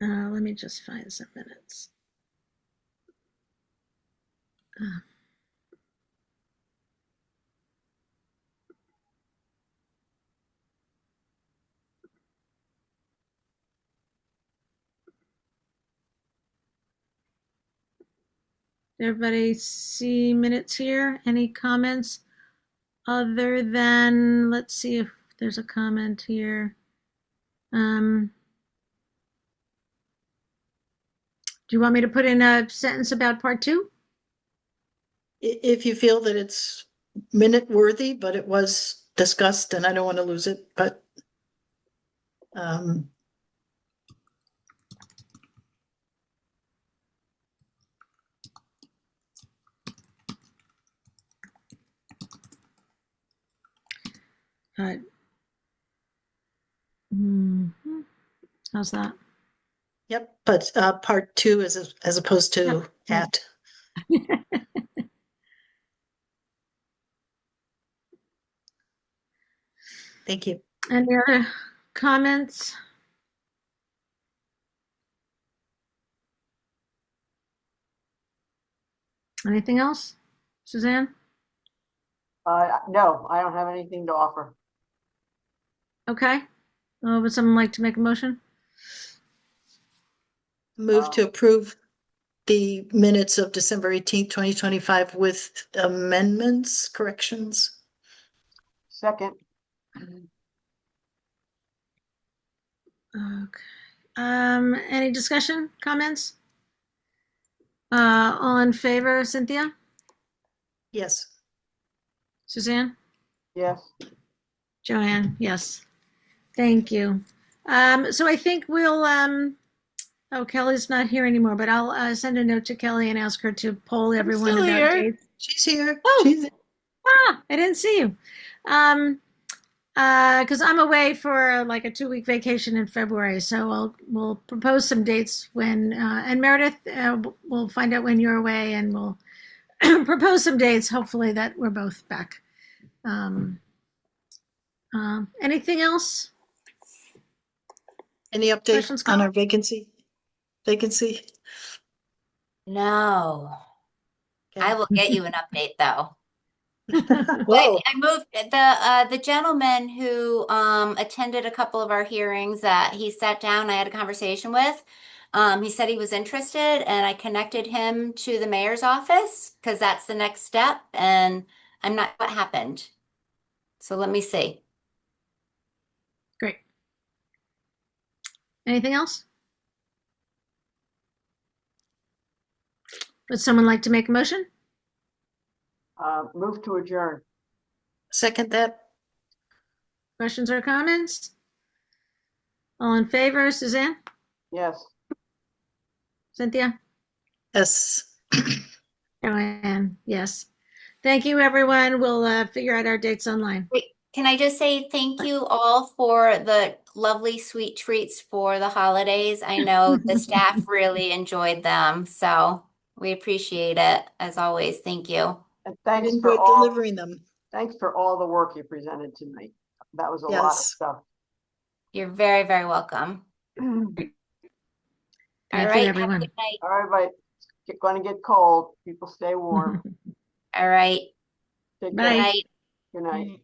Let me just find some minutes. Everybody see minutes here? Any comments other than, let's see if there's a comment here. Do you want me to put in a sentence about part 2? If you feel that it's minute worthy, but it was discussed and I don't want to lose it, but How's that? yep, but part 2 as opposed to Yep. at. Thank you. Any other comments? Anything else? Suzanne? No, I don't have anything to offer. Okay. Would someone like to make a motion? Move to approve the minutes of December 18th, 2025 with amendments, corrections. Second. Okay. Any discussion, comments? All in favor, Cynthia? Yes. Suzanne? Yes. Joanne? Yes. Thank you. So I think we'll, oh, Kelly's not here anymore, but I'll send a note to Kelly and ask her to poll everyone still about here. dates. She's here. Oh. She's here. I didn't see you. Because I'm away for like a 2-week vacation in February, so we'll propose some dates when and Meredith, we'll find out when you're away, and we'll propose some dates. Hopefully that we're both back. Anything else? Any update Questions, on our comments? vacancy? No, I Okay. will get you an update though. Whoa. I moved the gentleman who attended a couple of our hearings that he sat down, I had a conversation with. He said he was interested, and I connected him to the mayor's office because that's the next step. And I'm not what happened. So let me see. Great. Anything else? Would someone like to make a motion? Move to adjourn. Second that? Questions or comments? All in favor, Suzanne? Yes. Cynthia? Yes. Joanne? Yes. Thank you, everyone. We'll figure out our dates online. Wait, can I just say thank you all for the lovely sweet treats for the holidays? I know the staff really enjoyed them, so we appreciate it as always. Thank you. And I enjoyed delivering them. thanks for all the work you presented tonight. That was a lot of Yes. stuff. You're very, very welcome. Thank All you, right, have a everyone. good night. All right, but it's going to get cold. People stay warm. All right. Take Bye. care. Good night. Good night.